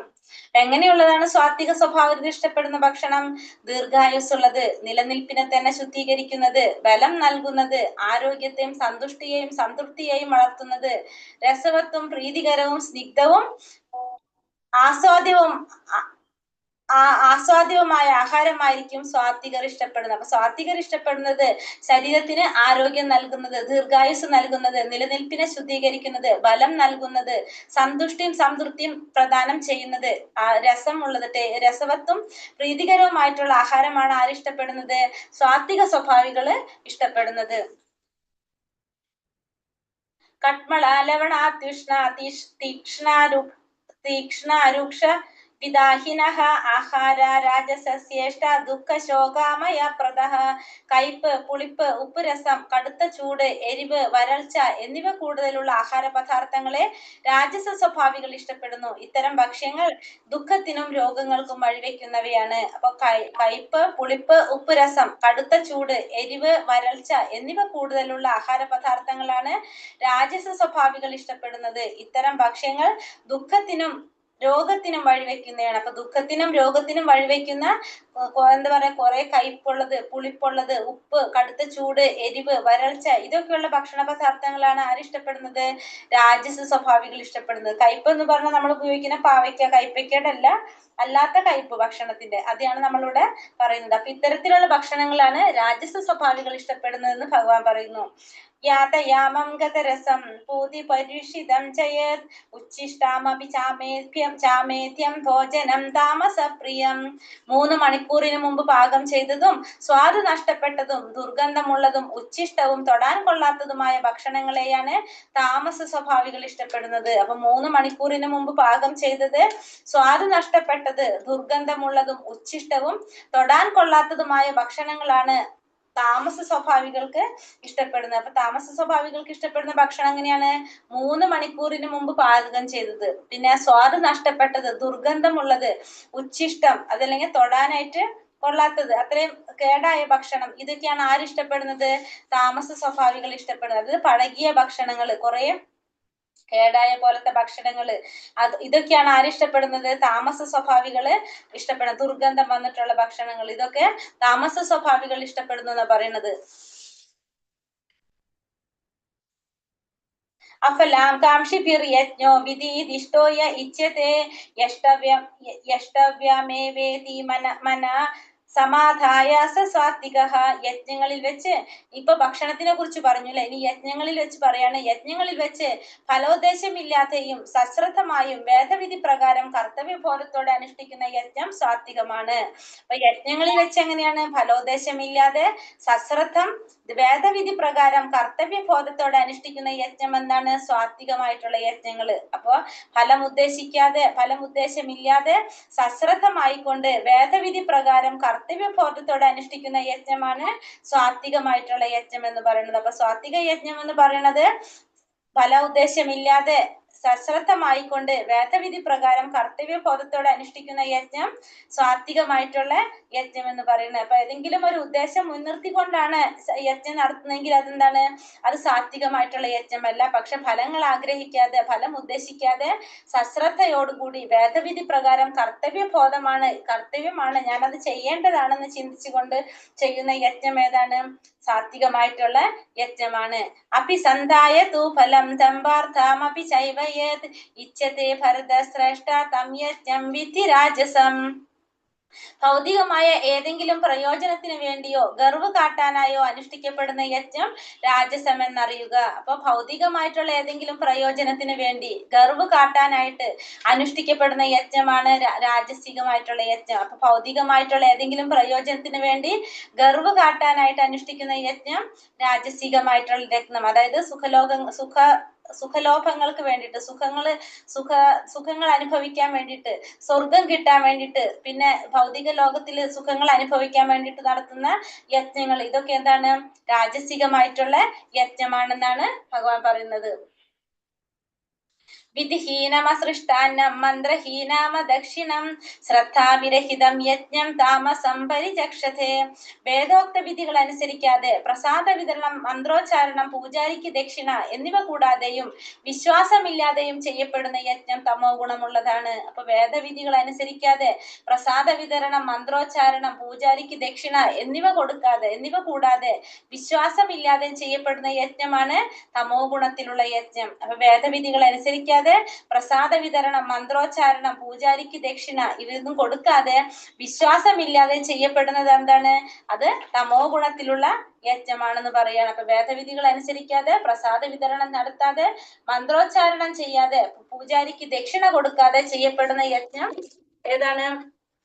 എങ്ങനെയുള്ളതാണ് സ്വാത്വിക സ്വഭാവത്തിന് ഇഷ്ടപ്പെടുന്ന ഭക്ഷണം? ദീർഘായുസ്സുള്ളത്, നിലനിൽപ്പിനെ തന്നെ ശുദ്ധീകരിക്കുന്നത്, ബലം നൽകുന്നത്, ആരോഗ്യത്തെയും സന്തുഷ്ടിയെയും സംതൃപ്തിയെയും വളർത്തുന്നത്, രസവത്തും പ്രീതികരവും സ്നിഗ്ധവും ആസ്വാദ്യവുമായ ആഹാരമായിരിക്കും സ്വാത്വികർ ഇഷ്ടപ്പെടുന്നത്. അപ്പൊ സ്വാത്വികർ ഇഷ്ടപ്പെടുന്നത് ശരീരത്തിന് ആരോഗ്യം നൽകുന്നത്, ദീർഘായുസ് നൽകുന്നത്, നിലനിൽപ്പിനെ ശുദ്ധീകരിക്കുന്നത്, ബലം നൽകുന്നത്, സന്തുഷ്ടിയും സംതൃപ്തിയും പ്രദാനം ചെയ്യുന്നത്, രസവത്തും പ്രീതികരവുമായിട്ടുള്ള ആഹാരമാണ് ആരിഷ്ടപ്പെടുന്നത്? സ്വാത്വിക സ്വഭാവികള് ഇഷ്ടപ്പെടുന്നത്. കട്മള ലവണാത്യുഷ്ണ തീക്ഷ്ണാരൂക്ഷ വിദാഹിനഃ ആഹാര രാജസസ്യേഷ്ട ദുഃഖ ശോകാമയ പ്രദഃ. കയ്പ്, പുളിപ്പ്, ഉപ്പുരസം, കടുത്ത ചൂട്, എരിവ്, വരൾച്ച എന്നിവ കൂടുതലുള്ള ആഹാര പദാർത്ഥങ്ങളെ രാജസ സ്വഭാവികൾ ഇഷ്ടപ്പെടുന്നു. ഇത്തരം ഭക്ഷ്യങ്ങൾ ദുഃഖത്തിനും രോഗങ്ങൾക്കും വഴിവെക്കുന്നവയാണ്. അപ്പൊ കയ്പ്, പുളിപ്പ്, ഉപ്പുരസം, കടുത്ത ചൂട്, എരിവ്, വരൾച്ച എന്നിവ കൂടുതലുള്ള ആഹാര പദാർത്ഥങ്ങളാണ് രാജസ സ്വഭാവികൾ ഇഷ്ടപ്പെടുന്നത്. ഇത്തരം ഭക്ഷ്യങ്ങൾ ദുഃഖത്തിനും രോഗത്തിനും വഴിവെക്കുന്നതാണ്. അപ്പൊ ദുഃഖത്തിനും രോഗത്തിനും വഴിവെക്കുന്ന എന്താ പറയാ കുറെ കയ്പുള്ളത്, പുളിപ്പുള്ളത്, ഉപ്പ്, കടുത്ത ചൂട്, എരിവ്, വരൾച്ച ഇതൊക്കെയുള്ള ഭക്ഷണ പദാർത്ഥങ്ങളാണ് ആരിഷ്ടപ്പെടുന്നത്? രാജസ സ്വഭാവികൾ ഇഷ്ടപ്പെടുന്നത്. കയ്പ് എന്ന് പറഞ്ഞാൽ നമ്മൾ ഉപയോഗിക്കുന്ന പാവയ്ക്ക, കയ്പയ്ക്കയുടെ അല്ല, അല്ലാത്ത കയ്പ് ഭക്ഷണത്തിന്റെ, അതാണ് നമ്മളിവിടെ പറയുന്നത്. അപ്പൊ ഇത്തരത്തിലുള്ള ഭക്ഷണങ്ങളാണ് രാജസ സ്വഭാവികൾ ഇഷ്ടപ്പെടുന്നതെന്ന് ഭഗവാൻ പറയുന്നു. യാതയാമം ഗതരസം പൂതി പരീക്ഷിതം ചയത് ഉച്ഛിഷ്ടാമപി ചാമേധ്യം ഭോജനം താമസപ്രിയം. 3 മണിക്കൂറിന് മുമ്പ് പാകം ചെയ്തതും സ്വാദ് നഷ്ടപ്പെട്ടതും ദുർഗന്ധമുള്ളതും ഉച്ഛിഷ്ടവും തൊടാൻ കൊള്ളാത്തതുമായ ഭക്ഷണങ്ങളെയാണ് താമസ സ്വഭാവികൾ ഇഷ്ടപ്പെടുന്നത്. അപ്പൊ 3 മണിക്കൂറിന് മുമ്പ് പാകം ചെയ്തത്, സ്വാദ് നഷ്ടപ്പെട്ടത്, ദുർഗന്ധമുള്ളതും ഉച്ഛിഷ്ടവും തൊടാൻ കൊള്ളാത്തതുമായ ഭക്ഷണങ്ങളാണ് താമസ സ്വഭാവികൾക്ക് ഇഷ്ടപ്പെടുന്നത്. അപ്പൊ താമസ സ്വഭാവികൾക്ക് ഇഷ്ടപ്പെടുന്ന ഭക്ഷണം എങ്ങനെയാണ്? 3 മണിക്കൂറിന് മുമ്പ് പാചകം ചെയ്തത്, പിന്നെ സ്വാദ് നഷ്ടപ്പെട്ടത്, ദുർഗന്ധമുള്ളത്, ഉച്ഛിഷ്ടം അതല്ലെങ്കിൽ തൊടാനായിട്ട് കൊള്ളാത്തത്, അത്രയും കേടായ ഭക്ഷണം, ഇതൊക്കെയാണ് ആരിഷ്ടപ്പെടുന്നത്? താമസ സ്വഭാവികൾ ഇഷ്ടപ്പെടുന്നത്. അതായത് പഴകിയ ഭക്ഷണങ്ങൾ, കുറെ കേടായ പോലത്തെ ഭക്ഷണങ്ങള്, ഇതൊക്കെയാണ് ആരിഷ്ടപ്പെടുന്നത്? താമസ സ്വഭാവികള് ഇഷ്ടപ്പെടുന്നത്. ദുർഗന്ധം വന്നിട്ടുള്ള ഭക്ഷണങ്ങൾ, ഇതൊക്കെ താമസ സ്വഭാവികൾ ഇഷ്ടപ്പെടുന്നു എന്നാ പറയുന്നത്. അഫലാം കാംക്ഷിഭിർ യജ്ഞോ വിധിദിഷ്ടോയ ഇച്ഛതേ യഷ്ടവ്യമേവേതി മന സമാധായ സാത്വിക. യജ്ഞങ്ങളിൽ വെച്ച്, ഇപ്പൊ ഭക്ഷണത്തിനെ കുറിച്ച് പറഞ്ഞു അല്ലെ, ഇനി യജ്ഞങ്ങളിൽ വെച്ച് പറയാണ്. യജ്ഞങ്ങളിൽ വെച്ച് ഫലോദ്ദേശമില്ലാതെയും സശ്രദ്ധമായും വേദവിധി പ്രകാരം കർത്തവ്യബോധത്തോടെ അനുഷ്ഠിക്കുന്ന യജ്ഞം സാത്വികമാണ്. അപ്പൊ യജ്ഞങ്ങളിൽ വെച്ച് എങ്ങനെയാണ്? ഫലോദ്ദേശമില്ലാതെ സശ്രദ്ധം വേദവിധി പ്രകാരം കർത്തവ്യബോധത്തോടെ അനുഷ്ഠിക്കുന്ന യജ്ഞം എന്താണ്? സാത്വികമായിട്ടുള്ള യജ്ഞങ്ങള്. അപ്പൊ ഫലം ഉദ്ദേശമില്ലാതെ സശ്രദ്ധമായിക്കൊണ്ട് വേദവിധി പ്രകാരം കർത്തവ്യബോധത്തോടെ അനുഷ്ഠിക്കുന്ന യജ്ഞമാണ് സാത്വികമായിട്ടുള്ള യജ്ഞം എന്ന് പറയുന്നത്. അപ്പൊ സാത്വിക യജ്ഞം എന്ന് പറയുന്നത് ഫല ഉദ്ദേശമില്ലാതെ സശ്രദ്ധമായിക്കൊണ്ട് വേദവിധി പ്രകാരം കർത്തവ്യബോധത്തോടെ അനുഷ്ഠിക്കുന്ന യജ്ഞം സാത്വികമായിട്ടുള്ള യജ്ഞം എന്ന് പറയുന്നത്. അപ്പൊ ഏതെങ്കിലും ഒരു ഉദ്ദേശം മുൻനിർത്തിക്കൊണ്ടാണ് യജ്ഞം നടത്തുന്നതെങ്കിൽ അതെന്താണ്? അത് സാത്വികമായിട്ടുള്ള യജ്ഞമല്ല. പക്ഷെ ഫലങ്ങൾ ആഗ്രഹിക്കാതെ, ഫലം ഉദ്ദേശിക്കാതെ സശ്രദ്ധയോടുകൂടി വേദവിധി പ്രകാരം കർത്തവ്യമാണ്, ഞാനത് ചെയ്യേണ്ടതാണെന്ന് ചിന്തിച്ചുകൊണ്ട് ചെയ്യുന്ന യജ്ഞം ഏതാണ്? സാത്വികമായിട്ടുള്ള യജ്ഞമാണ്. അപി സന്ധായ തൂ ഫലം ദമ്പാർത്ഥമപി ചൈവയത് ഇച്ഛതേ ഭരതശ്രേഷ്ഠ തം യജ്ഞം വിധി രാജസം. ഭൗതികമായ ഏതെങ്കിലും പ്രയോജനത്തിന് വേണ്ടിയോ ഗർവ് കാട്ടാനായോ അനുഷ്ഠിക്കപ്പെടുന്ന യജ്ഞം രാജസം എന്നറിയുക. അപ്പൊ ഭൗതികമായിട്ടുള്ള ഏതെങ്കിലും പ്രയോജനത്തിന് വേണ്ടി ഗർവ് കാട്ടാനായിട്ട് അനുഷ്ഠിക്കപ്പെടുന്ന യജ്ഞമാണ് രാജസികമായിട്ടുള്ള യജ്ഞം. അപ്പൊ ഭൗതികമായിട്ടുള്ള ഏതെങ്കിലും പ്രയോജനത്തിന് വേണ്ടി ഗർവ് കാട്ടാനായിട്ട് അനുഷ്ഠിക്കുന്ന യജ്ഞം രാജസികമായിട്ടുള്ള യജ്ഞം. അതായത് സുഖലോഭങ്ങൾക്ക് വേണ്ടിയിട്ട്, സുഖങ്ങൾ അനുഭവിക്കാൻ വേണ്ടിയിട്ട്, സ്വർഗം കിട്ടാൻ വേണ്ടിയിട്ട്, പിന്നെ ഭൗതിക ലോകത്തില് സുഖങ്ങൾ അനുഭവിക്കാൻ വേണ്ടിയിട്ട് നടത്തുന്ന യജ്ഞങ്ങൾ, ഇതൊക്കെ എന്താണ്? രാജസികമായിട്ടുള്ള യജ്ഞമാണെന്നാണ് ഭഗവാൻ പറയുന്നത്. വിധിഹീനമസൃഷ്ടാന്നം മന്ത്രഹീനാമദക്ഷിണം ശ്രദ്ധാവിരഹിതം യജ്ഞം താമസം പരിചക്ഷതേ. വേദോക്ത വിധികൾ അനുസരിക്കാതെ പ്രസാദ വിതരണം, മന്ത്രോച്ചാരണം, പൂജാരിക്ക് ദക്ഷിണ എന്നിവ കൂടാതെയും വിശ്വാസമില്ലാതെയും ചെയ്യപ്പെടുന്ന യജ്ഞം തമോ ഗുണമുള്ളതാണ്. അപ്പൊ വേദവിധികൾ അനുസരിക്കാതെ പ്രസാദ വിതരണം, മന്ത്രോച്ചാരണം, പൂജാരിക്ക് ദക്ഷിണ എന്നിവ കൂടാതെ വിശ്വാസമില്ലാതെ ചെയ്യപ്പെടുന്ന യജ്ഞമാണ് തമോ ഗുണത്തിലുള്ള യജ്ഞം. അപ്പൊ വേദവിധികൾ അനുസരിക്കാതെ പ്രസാദ വിതരണം, മന്ത്രോച്ചാരണം, പൂജാരിക്ക് ദക്ഷിണ ഇവയൊന്നും കൊടുക്കാതെ വിശ്വാസമില്ലാതെ ചെയ്യപ്പെടുന്നത് എന്താണ്? അത് തമോ ഗുണത്തിലുള്ള യജ്ഞമാണെന്ന് പറയാണ്. അപ്പൊ വേദവിധികൾ അനുസരിക്കാതെ, പ്രസാദ വിതരണം നടത്താതെ, മന്ത്രോച്ചാരണം ചെയ്യാതെ, പൂജാരിക്ക് ദക്ഷിണ കൊടുക്കാതെ ചെയ്യപ്പെടുന്ന യജ്ഞം ഏതാണ്?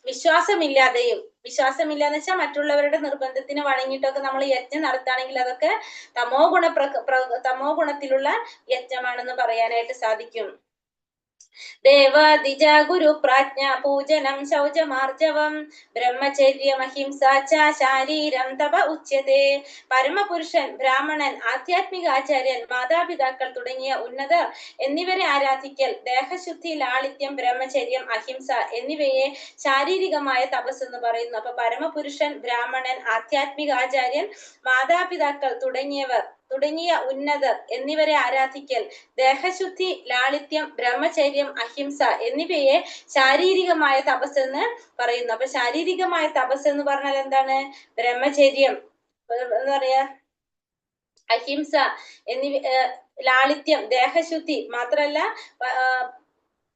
വിശ്വാസമില്ലാന്ന് വെച്ചാൽ മറ്റുള്ളവരുടെ നിർബന്ധത്തിന് വഴങ്ങിയിട്ടൊക്കെ നമ്മൾ യജ്ഞം നടത്തുകയാണെങ്കിൽ അതൊക്കെ തമോ ഗുണത്തിലുള്ള യജ്ഞമാണെന്ന് പറയാനായിട്ട് സാധിക്കും. ദേവാദിജ ഗുരു പ്രാജ്ഞ പൂജനം ശൗചമാർജവം ബ്രഹ്മചര്യമഹിംസ ച ശാരീരം തപ ഉച്യതേ. പരമപുരുഷൻ, ബ്രാഹ്മണൻ, ആധ്യാത്മിക ആചാര്യൻ, മാതാപിതാക്കൾ തുടങ്ങിയ ഉന്നതർ എന്നിവരെ ആരാധിക്കൽ, ദേഹശുദ്ധി, ലാളിത്യം, ബ്രഹ്മചര്യം, അഹിംസ എന്നിവയെ ശാരീരികമായ തപസ് എന്ന് പറയുന്നു. അപ്പൊ പരമപുരുഷൻ, ബ്രാഹ്മണൻ, ആധ്യാത്മിക ആചാര്യൻ, മാതാപിതാക്കൾ തുടങ്ങിയ ഉന്നതർ എന്നിവരെ ആരാധിക്കൽ, ദേഹശുദ്ധി, ലാളിത്യം, ബ്രഹ്മചര്യം, അഹിംസ എന്നിവയെ ശാരീരികമായ തപസ് എന്ന് പറയുന്നു. അപ്പൊ ശാരീരികമായ തപസ് എന്ന് പറഞ്ഞാൽ എന്താണ്? ബ്രഹ്മചര്യം, എന്താ പറയാ, അഹിംസ എന്നിവ, ലാളിത്യം, ദേഹശുദ്ധി, മാത്രല്ല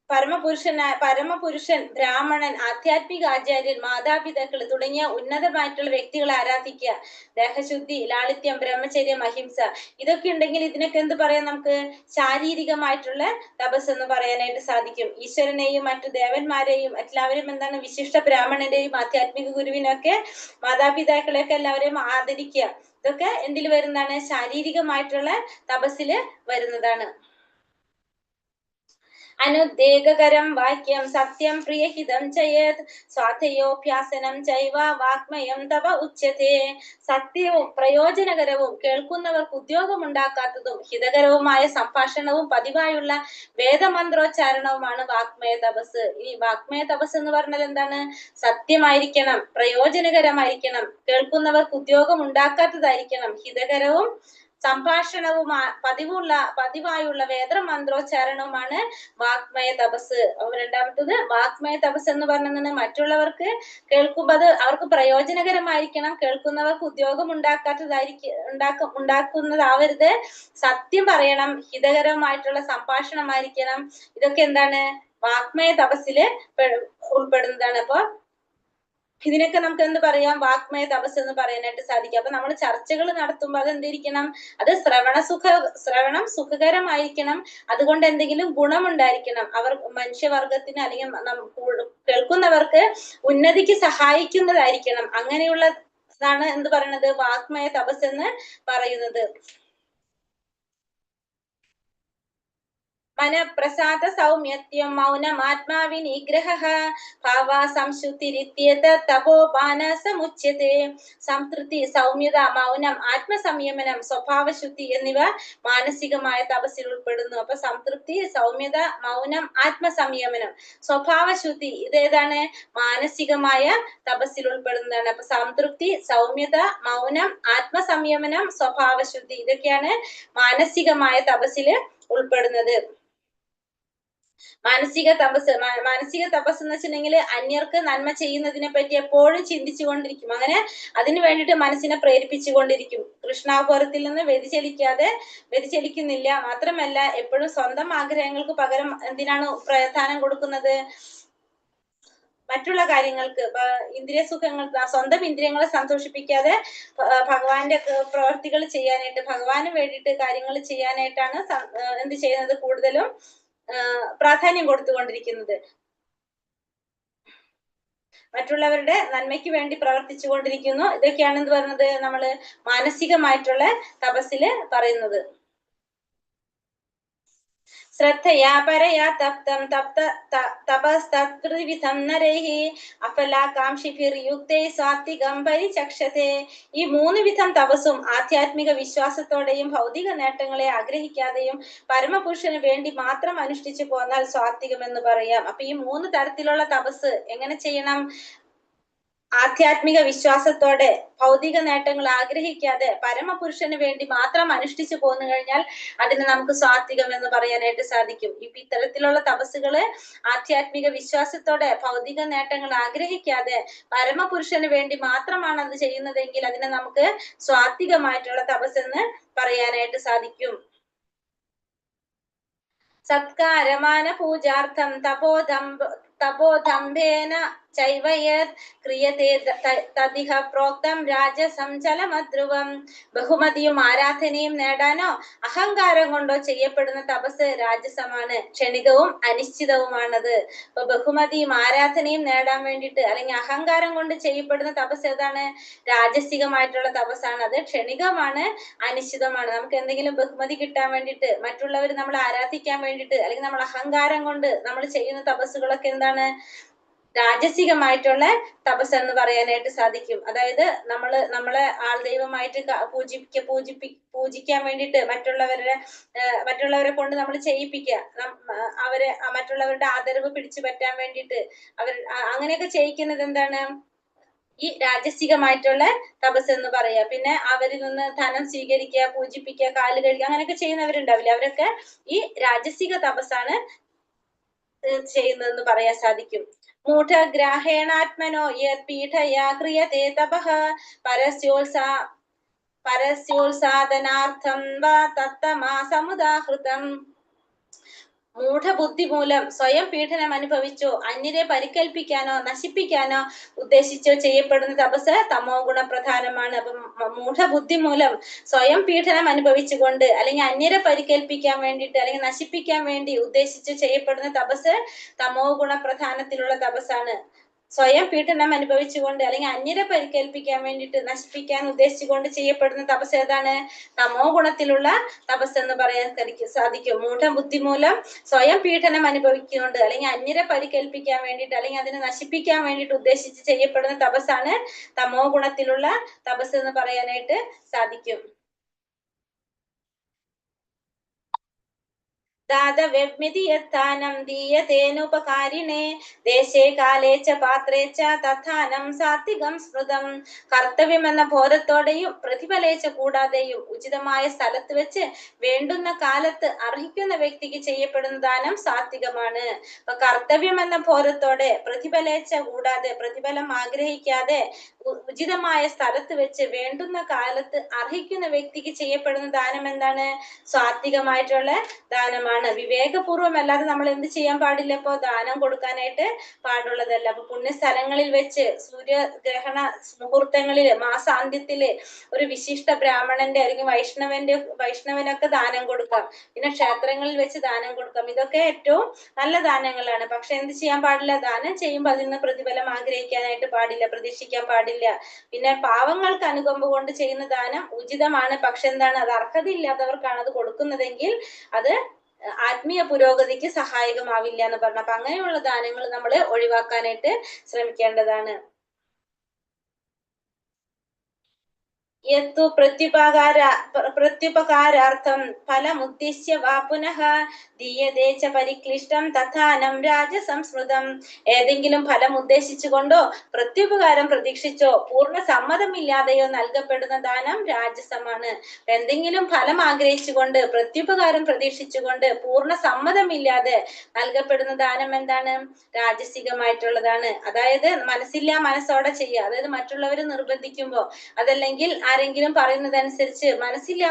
പരമപുരുഷൻ, ബ്രാഹ്മണൻ, ആധ്യാത്മിക ആചാര്യൻ, മാതാപിതാക്കൾ തുടങ്ങിയ ഉന്നതമായിട്ടുള്ള വ്യക്തികളെ ആരാധിക്കുക. ദേഹശുദ്ധി, ലാളിത്യം, ബ്രഹ്മചര്യം, അഹിംസ ഇതൊക്കെ ഉണ്ടെങ്കിൽ ഇതിനൊക്കെ എന്ത് പറയാം? നമുക്ക് ശാരീരികമായിട്ടുള്ള തപസ് എന്ന് പറയാനായിട്ട് സാധിക്കും. ഈശ്വരനെയും മറ്റു ദേവന്മാരെയും എല്ലാവരും എന്താണ്, വിശിഷ്ട ബ്രാഹ്മണന്റെയും ആധ്യാത്മിക ഗുരുവിനൊക്കെ, മാതാപിതാക്കളെയൊക്കെ എല്ലാവരെയും ആദരിക്കുക. ഇതൊക്കെ എന്തിൽ വരുന്നതാണ്? ശാരീരികമായിട്ടുള്ള തപസ്സില് വരുന്നതാണ്. അനുദ്വേഗകരം വാക്യം സത്യം പ്രിയഹിതം ചയത് സ്വാധയോഭ്യാസനം ചൈവ വാഗ്മയം തപ ഉച്യത്തെ. സത്യവും പ്രയോജനകരവും കേൾക്കുന്നവർക്ക് ഉദ്യോഗമുണ്ടാക്കാത്തതും ഹിതകരവുമായ സംഭാഷണവും പതിവായുള്ള വേദമന്ത്രോച്ചാരണവുമാണ് വാഗ്മയ തപസ്. ഈ വാഗ്മയ തപസ് എന്ന് പറഞ്ഞാൽ എന്താണ്? സത്യമായിരിക്കണം, പ്രയോജനകരമായിരിക്കണം, കേൾക്കുന്നവർക്ക് ഉദ്യോഗം ഉണ്ടാക്കാത്തതായിരിക്കണം, ഹിതകരവും സംഭാഷണവും പതിവായുള്ള വേദമന്ത്രോച്ചാരണവുമാണ് വാഗ്മയ തപസ്. രണ്ടാമത്തത് വാഗ്മയ തപസ് എന്ന് പറഞ്ഞാൽ മറ്റുള്ളവർക്ക് കേൾക്കുമ്പോൾ അത് അവർക്ക് പ്രയോജനകരമായിരിക്കണം, കേൾക്കുന്നവർക്ക് ഉദ്യോഗം ഉണ്ടാക്കുന്നതാവരുത്, സത്യം പറയണം, ഹിതകരമായിട്ടുള്ള സംഭാഷണമായിരിക്കണം. ഇതൊക്കെ എന്താണ്? വാഗ്മയ തപസ്സില് ഉൾപ്പെടുന്നതാണ്. അപ്പൊ ഇതിനൊക്കെ നമുക്ക് എന്ത് പറയാം? വാഗ്മയ തപസ് എന്ന് പറയാനായിട്ട് സാധിക്കും. അപ്പൊ നമ്മൾ ചർച്ചകൾ നടത്തുമ്പോൾ അത് എന്തിരിക്കണം? അത് ശ്രവണം സുഖകരമായിരിക്കണം, അതുകൊണ്ട് എന്തെങ്കിലും ഗുണമുണ്ടായിരിക്കണം, മനുഷ്യവർഗത്തിന് അല്ലെങ്കിൽ കേൾക്കുന്നവർക്ക് ഉന്നതിക്ക് സഹായിക്കുന്നതായിരിക്കണം. അങ്ങനെയുള്ളതാണ് എന്ത് പറയുന്നത്? വാഗ്മയ തപസ് എന്ന് പറയുന്നത്. മനഃപ്രസാദ സൗമ്യത്യം മൗനം ആത്മാവിനിഗ്രഹ ഭാവ സംശുദ്ധിരിത്യേത തപോപാന സമുച്യത്തെ. സംതൃപ്തി, സൗമ്യത, മൗനം, ആത്മസംയമനം, സ്വഭാവശുദ്ധി എന്നിവ മാനസികമായ തപസ്സിൽ ഉൾപ്പെടുന്നു. അപ്പൊ സംതൃപ്തി, സൗമ്യത, മൗനം, ആത്മസംയമനം, സ്വഭാവശുദ്ധി ഇതേതാണ്? മാനസികമായ തപസ്സിൽ ഉൾപ്പെടുന്നതാണ്. അപ്പൊ സംതൃപ്തി, സൗമ്യത, മൗനം, ആത്മസംയമനം, സ്വഭാവശുദ്ധി ഇതൊക്കെയാണ് മാനസികമായ തപസ്സിൽ ഉൾപ്പെടുന്നത്. മാനസിക തപസ് എന്ന് വെച്ചിട്ടുണ്ടെങ്കിൽ അന്യർക്ക് നന്മ ചെയ്യുന്നതിനെ പറ്റി എപ്പോഴും ചിന്തിച്ചുകൊണ്ടിരിക്കും. അങ്ങനെ അതിനു വേണ്ടിയിട്ട് മനസ്സിനെ പ്രേരിപ്പിച്ചുകൊണ്ടിരിക്കും. കൃഷ്ണാപുരത്തിൽ നിന്ന് വ്യതിചലിക്കുന്നില്ല. മാത്രമല്ല എപ്പോഴും സ്വന്തം ആഗ്രഹങ്ങൾക്ക് പകരം എന്തിനാണ് പ്രധാനം കൊടുക്കുന്നത്? മറ്റുള്ള കാര്യങ്ങൾക്ക്, ഇന്ദ്രിയ സുഖങ്ങൾ, സ്വന്തം ഇന്ദ്രിയങ്ങളെ സന്തോഷിപ്പിക്കാതെ ഭഗവാന്റെ പ്രവർത്തികൾ ചെയ്യാനായിട്ട്, ഭഗവാന് വേണ്ടിയിട്ട് കാര്യങ്ങൾ ചെയ്യാനായിട്ടാണ് എന്ത് ചെയ്യുന്നത്? കൂടുതലും പ്രാധാന്യം കൊടുത്തുകൊണ്ടിരിക്കുന്നത്. മറ്റുള്ളവരുടെ നന്മയ്ക്ക് വേണ്ടി പ്രവർത്തിച്ചു കൊണ്ടിരിക്കുന്നു. ഇതൊക്കെയാണ് എന്ത് പറയുന്നത്? നമ്മള് മാനസികമായിട്ടുള്ള തപസ്സില് പറയുന്നത്. ശ്രദ്ധയാ പരയാ തപ്തം തപസ്തത്വിധം നരൈഹി അഫലാകാംക്ഷിഭിർയുക്തൈ സാത്വികം പരിചക്ഷത്തെ. ഈ 3 വിധം തപസ്സും ആധ്യാത്മിക വിശ്വാസത്തോടെയും ഭൗതിക നേട്ടങ്ങളെ ആഗ്രഹിക്കാതെയും പരമപുരുഷന് വേണ്ടി മാത്രം അനുഷ്ഠിച്ചു പോന്നാൽ സ്വാത്വികം എന്ന് പറയാം. അപ്പൊ ഈ 3 തരത്തിലുള്ള തപസ് എങ്ങനെ ചെയ്യണം? ആധ്യാത്മിക വിശ്വാസത്തോടെ, ഭൗതിക നേട്ടങ്ങൾ ആഗ്രഹിക്കാതെ പരമപുരുഷന് വേണ്ടി മാത്രം അനുഷ്ഠിച്ചു പോന്നു കഴിഞ്ഞാൽ അതിന് നമുക്ക് സാത്വികം എന്ന് പറയാനായിട്ട് സാധിക്കും. ഇത്തരത്തിലുള്ള തപസ്സുകള് ആധ്യാത്മിക വിശ്വാസത്തോടെ, ഭൗതിക നേട്ടങ്ങൾ ആഗ്രഹിക്കാതെ പരമപുരുഷന് വേണ്ടി മാത്രമാണ് അത് ചെയ്യുന്നതെങ്കിൽ അതിനെ നമുക്ക് സ്വാത്വികമായിട്ടുള്ള തപസ് എന്ന് പറയാനായിട്ട് സാധിക്കും. സത്കാരമാന പൂജാർത്ഥം തപോദംഭേന ചൈവയത് ക്രിയതേ തദിഹ പ്രോക്തം രാജസം ചലമധ്രുവം. ബഹുമതിയും ആരാധനയും നേടാനോ അഹങ്കാരം കൊണ്ടോ ചെയ്യപ്പെടുന്ന തപസ് രാജസമാണ്, ക്ഷണികവും അനിശ്ചിതവുമാണത്. അപ്പൊ ബഹുമതിയും ആരാധനയും നേടാൻ വേണ്ടിയിട്ട് അല്ലെങ്കിൽ അഹങ്കാരം കൊണ്ട് ചെയ്യപ്പെടുന്ന തപസ് ഏതാണ്? രാജസികമായിട്ടുള്ള തപസ്സാണ്. അത് ക്ഷണികമാണ്, അനിശ്ചിതമാണ്. നമുക്ക് എന്തെങ്കിലും ബഹുമതി കിട്ടാൻ വേണ്ടിയിട്ട്, മറ്റുള്ളവർ നമ്മളെ ആരാധിക്കാൻ വേണ്ടിയിട്ട്, അല്ലെങ്കിൽ നമ്മൾ അഹങ്കാരം കൊണ്ട് നമ്മൾ ചെയ്യുന്ന തപസ്സുകളൊക്കെ എന്താണ്? രാജസികമായിട്ടുള്ള തപസ് എന്ന് പറയാനായിട്ട് സാധിക്കും. അതായത് നമ്മളെ ആൾദൈവമായിട്ട് പൂജിക്കാൻ വേണ്ടിയിട്ട് മറ്റുള്ളവരെ കൊണ്ട് നമ്മൾ ചെയ്യിപ്പിക്കുക, മറ്റുള്ളവരുടെ ആദരവ് പിടിച്ചു പറ്റാൻ വേണ്ടിയിട്ട് അങ്ങനെയൊക്കെ ചെയ്യിക്കുന്നത് എന്താണ്? ഈ രാജസികമായിട്ടുള്ള തപസ് എന്ന് പറയാ. പിന്നെ അവരിൽ നിന്ന് ധനം സ്വീകരിക്കുക, പൂജിപ്പിക്കുക, കാല് കഴുകുക, അങ്ങനെയൊക്കെ ചെയ്യുന്നവരുണ്ടാവില്ലേ, അവരൊക്കെ ഈ രാജസിക തപസ്സാണ് ചെയ്യുന്നതെന്ന് പറയാൻ സാധിക്കും. മൂഢഗ്രാഹേണാത്മനോ യത്പീഠയാ ക്രിയതേ തപഃ പരസ്യോത്സാദനാർത്ഥം വാ തത്തമാ സമുദാഹൃതം. മൂഢബുദ്ധി മൂലം സ്വയം പീഡനം അനുഭവിച്ചോ അന്യരെ പരിക്കേൽപ്പിക്കാനോ നശിപ്പിക്കാനോ ഉദ്ദേശിച്ചോ ചെയ്യപ്പെടുന്ന തപസ് തമോ ഗുണപ്രധാനമാണ്. അപ്പം മൂഢബുദ്ധി മൂലം സ്വയം പീഡനം അനുഭവിച്ചുകൊണ്ട് അല്ലെങ്കിൽ അന്യരെ പരിക്കേൽപ്പിക്കാൻ വേണ്ടിയിട്ട് അല്ലെങ്കിൽ നശിപ്പിക്കാൻ വേണ്ടി ഉദ്ദേശിച്ച് ചെയ്യപ്പെടുന്ന തപസ് തമോ ഗുണപ്രധാനത്തിലുള്ള തപസ്സാണ്. സ്വയം പീഡനം അനുഭവിച്ചുകൊണ്ട് അല്ലെങ്കിൽ അന്യരെ പരിക്കേൽപ്പിക്കാൻ വേണ്ടിയിട്ട് നശിപ്പിക്കാൻ ഉദ്ദേശിച്ചുകൊണ്ട് ചെയ്യപ്പെടുന്ന തപസ് ഏതാണ്? തമോ ഗുണത്തിലുള്ള തപസ് എന്ന് പറയാൻ സാധിക്കും. മൂഢബുദ്ധി മൂലം സ്വയം പീഡനം അനുഭവിക്കുന്നുണ്ട് അല്ലെങ്കിൽ അന്യരെ പരിക്കേൽപ്പിക്കാൻ വേണ്ടിയിട്ട് അല്ലെങ്കിൽ അതിനെ നശിപ്പിക്കാൻ വേണ്ടിയിട്ട് ഉദ്ദേശിച്ച് ചെയ്യപ്പെടുന്ന തപസ്സാണ് തമോ ഗുണത്തിലുള്ള തപസ് എന്ന് പറയാനായിട്ട് സാധിക്കും. ദാതവ്യമിതി യത്ഥാനം ദീയതേനുപകാരിണേ ദേശേ കാലേ ച പാത്രേ ച തഥാനം സാത്വികം സ്മൃതം. കർത്തവ്യം എന്ന ബോധത്തോടെയും പ്രതിഫലേച്ച കൂടാതെയും ഉചിതമായ സ്ഥലത്ത് വെച്ച് വേണ്ടുന്ന കാലത്ത് അർഹിക്കുന്ന വ്യക്തിക്ക് ചെയ്യപ്പെടുന്ന ദാനം സാത്വികമാണ്. അപ്പൊ കർത്തവ്യം എന്ന ബോധത്തോടെ പ്രതിഫലേച്ച കൂടാതെ പ്രതിഫലം ആഗ്രഹിക്കാതെ ഉചിതമായ സ്ഥലത്ത് വെച്ച് വേണ്ടുന്ന കാലത്ത് അർഹിക്കുന്ന വ്യക്തിക്ക് ചെയ്യപ്പെടുന്ന ദാനം എന്താണ്? സാത്വികമായിട്ടുള്ള ദാനമാണ്. വിവേകപൂർവം അല്ലാതെ നമ്മൾ എന്ത് ചെയ്യാൻ പാടില്ല? ഇപ്പോ ദാനം കൊടുക്കാനായിട്ട് പാടുള്ളതല്ല. അപ്പൊ പുണ്യസ്ഥലങ്ങളിൽ വെച്ച് സൂര്യഗ്രഹണ മുഹൂർത്തങ്ങളില് മാസാന്ത്യത്തില് ഒരു വിശിഷ്ട ബ്രാഹ്മണന്റെ അല്ലെങ്കിൽ വൈഷ്ണവനൊക്കെ ദാനം കൊടുക്കാം. പിന്നെ ക്ഷേത്രങ്ങളിൽ വെച്ച് ദാനം കൊടുക്കാം. ഇതൊക്കെ ഏറ്റവും നല്ല ദാനങ്ങളാണ്. പക്ഷെ എന്ത് ചെയ്യാൻ പാടില്ല? ദാനം ചെയ്യുമ്പോൾ അതിൽ നിന്ന് പ്രതിഫലം ആഗ്രഹിക്കാനായിട്ട് പാടില്ല, പ്രതീക്ഷിക്കാൻ പാടില്ല. പിന്നെ പാവങ്ങൾക്ക് അനുകമ്പ കൊണ്ട് ചെയ്യുന്ന ദാനം ഉചിതമാണ്. പക്ഷെ എന്താണ്, അത് അർഹതയില്ലാത്തവർക്കാണ് അത് കൊടുക്കുന്നതെങ്കിൽ അത് ആത്മീയ പുരോഗതിക്ക് സഹായകമാവില്ല എന്ന് പറഞ്ഞു. അപ്പൊ അങ്ങനെയുള്ള ദാനങ്ങൾ നമ്മൾ ഒഴിവാക്കാനായിട്ട് ശ്രമിക്കേണ്ടതാണ്. യത്തു പ്രത്യുപകാരാർത്ഥം ഫലമുദ്ദിശ്യ വാ പുനഃ ദീയതേ ച പരിക്ലിഷ്ടം തഥാനം രാജസംസ്മൃതം. ഏതെങ്കിലും ഫലം ഉദ്ദേശിച്ചുകൊണ്ടോ പ്രത്യുപകാരം പ്രതീക്ഷിച്ചോ പൂർണ്ണ സമ്മതമില്ലാതെയോ നൽകപ്പെടുന്ന ദാനം രാജസമാണ്. എന്തെങ്കിലും ഫലം ആഗ്രഹിച്ചുകൊണ്ട് പ്രത്യുപകാരം പ്രതീക്ഷിച്ചുകൊണ്ട് പൂർണ്ണ സമ്മതമില്ലാതെ നൽകപ്പെടുന്ന ദാനം എന്താണ്? രാജസികമായിട്ടുള്ളതാണ്. അതായത് മനസ്സോടെ ചെയ്യുക. അതായത് മറ്റുള്ളവർ നിർബന്ധിക്കുമ്പോ അതല്ലെങ്കിൽ ആരെങ്കിലും പറയുന്നതനുസരിച്ച്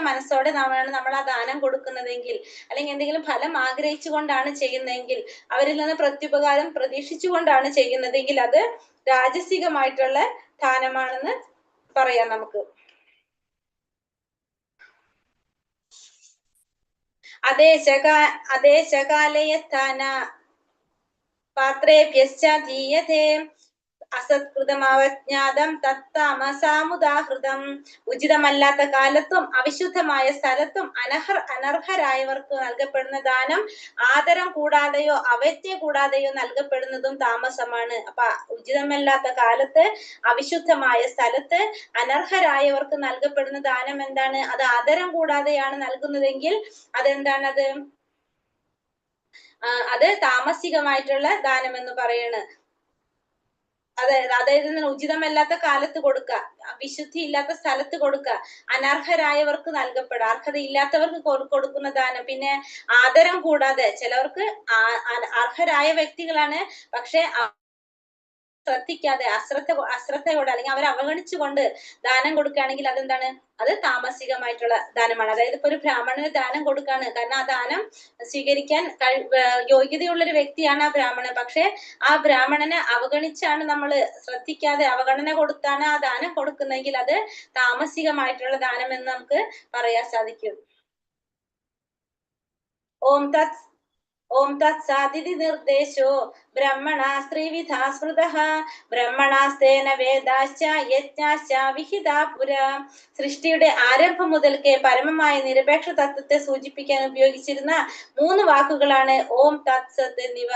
മനസ്സോടെ നമ്മൾ ആ ദാനം കൊടുക്കുന്നതെങ്കിൽ അല്ലെങ്കിൽ എന്തെങ്കിലും ഫലം ആഗ്രഹിച്ചുകൊണ്ടാണ് ചെയ്യുന്നതെങ്കിൽ അവരിൽ നിന്ന് പ്രത്യുപകാരം പ്രതീക്ഷിച്ചുകൊണ്ടാണ് ചെയ്യുന്നതെങ്കിൽ അത് രാജസികമായിട്ടുള്ള ദാനമാണെന്ന് പറയാം നമുക്ക്. അതേശകാലയസ്ഥാന പാത്രേഭ്യശ്ച ദീയതേ അസത്കൃതമവജ്ഞാതം തത്താമസാമുദാഹൃതം. ഉചിതമല്ലാത്ത കാലത്തും അവിശുദ്ധമായ സ്ഥലത്തും അനർഹരായവർക്ക് നൽകപ്പെടുന്ന ദാനം ആദരം കൂടാതെയോ അവജ്ഞ കൂടാതെയോ നൽകപ്പെടുന്നതും താമസമാണ്. അപ്പൊ ഉചിതമല്ലാത്ത കാലത്ത് അവിശുദ്ധമായ സ്ഥലത്ത് അനർഹരായവർക്ക് നൽകപ്പെടുന്ന ദാനം എന്താണ്? അത് ആദരം കൂടാതെയാണ് നൽകുന്നതെങ്കിൽ അതെന്താണത്? അത് താമസികമായിട്ടുള്ള ദാനം എന്ന് പറയണ്. അതായത് ഉചിതമല്ലാത്ത കാലത്ത് കൊടുക്കുക, വിശുദ്ധി ഇല്ലാത്ത സ്ഥലത്ത് കൊടുക്കുക, അനർഹരായവർക്ക് നൽകപ്പെടുക, അർഹതയില്ലാത്തവർക്ക് കൊടുക്കുന്ന ദാനം. പിന്നെ ആദരം കൂടാതെ, ചിലവർക്ക് അർഹരായ വ്യക്തികളാണ് പക്ഷെ ശ്രദ്ധിക്കാതെ അശ്രദ്ധയോടെ അല്ലെങ്കിൽ അവരെ അവഗണിച്ചുകൊണ്ട് ദാനം കൊടുക്കുകയാണെങ്കിൽ അതെന്താണ്? അത് താമസികമായിട്ടുള്ള ദാനമാണ്. അതായത് ഇപ്പൊ ഒരു ബ്രാഹ്മണന് ദാനം കൊടുക്കാണ്, കാരണം ആ ദാനം സ്വീകരിക്കാൻ യോഗ്യതയുള്ളൊരു വ്യക്തിയാണ് ആ ബ്രാഹ്മണൻ. പക്ഷെ ആ ബ്രാഹ്മണനെ അവഗണിച്ചാണ് നമ്മൾ ശ്രദ്ധിക്കാതെ അവഗണന കൊടുത്താണ് ആ ദാനം കൊടുക്കുന്നതെങ്കിൽ അത് താമസികമായിട്ടുള്ള ദാനം എന്ന് നമുക്ക് പറയാൻ സാധിക്കും. ഓം തത്സാദിതി നിർദ്ദേശോ ബ്രഹ്മണാ സ്ത്രീവിധാ സ്മൃതഃ ബ്രഹ്മണാസ്തേന വേദാശ്ച യജ്ഞാശ്ച വിഹിതാ പുരാ. സൃഷ്ടിയുടെ ആരംഭം മുതൽക്കേ പരമമായ നിരപേക്ഷ തത്വത്തെ സൂചിപ്പിക്കാൻ ഉപയോഗിച്ചിരുന്ന 3 വാക്കുകളാണ് ഓം തത് സത് എന്നിവ.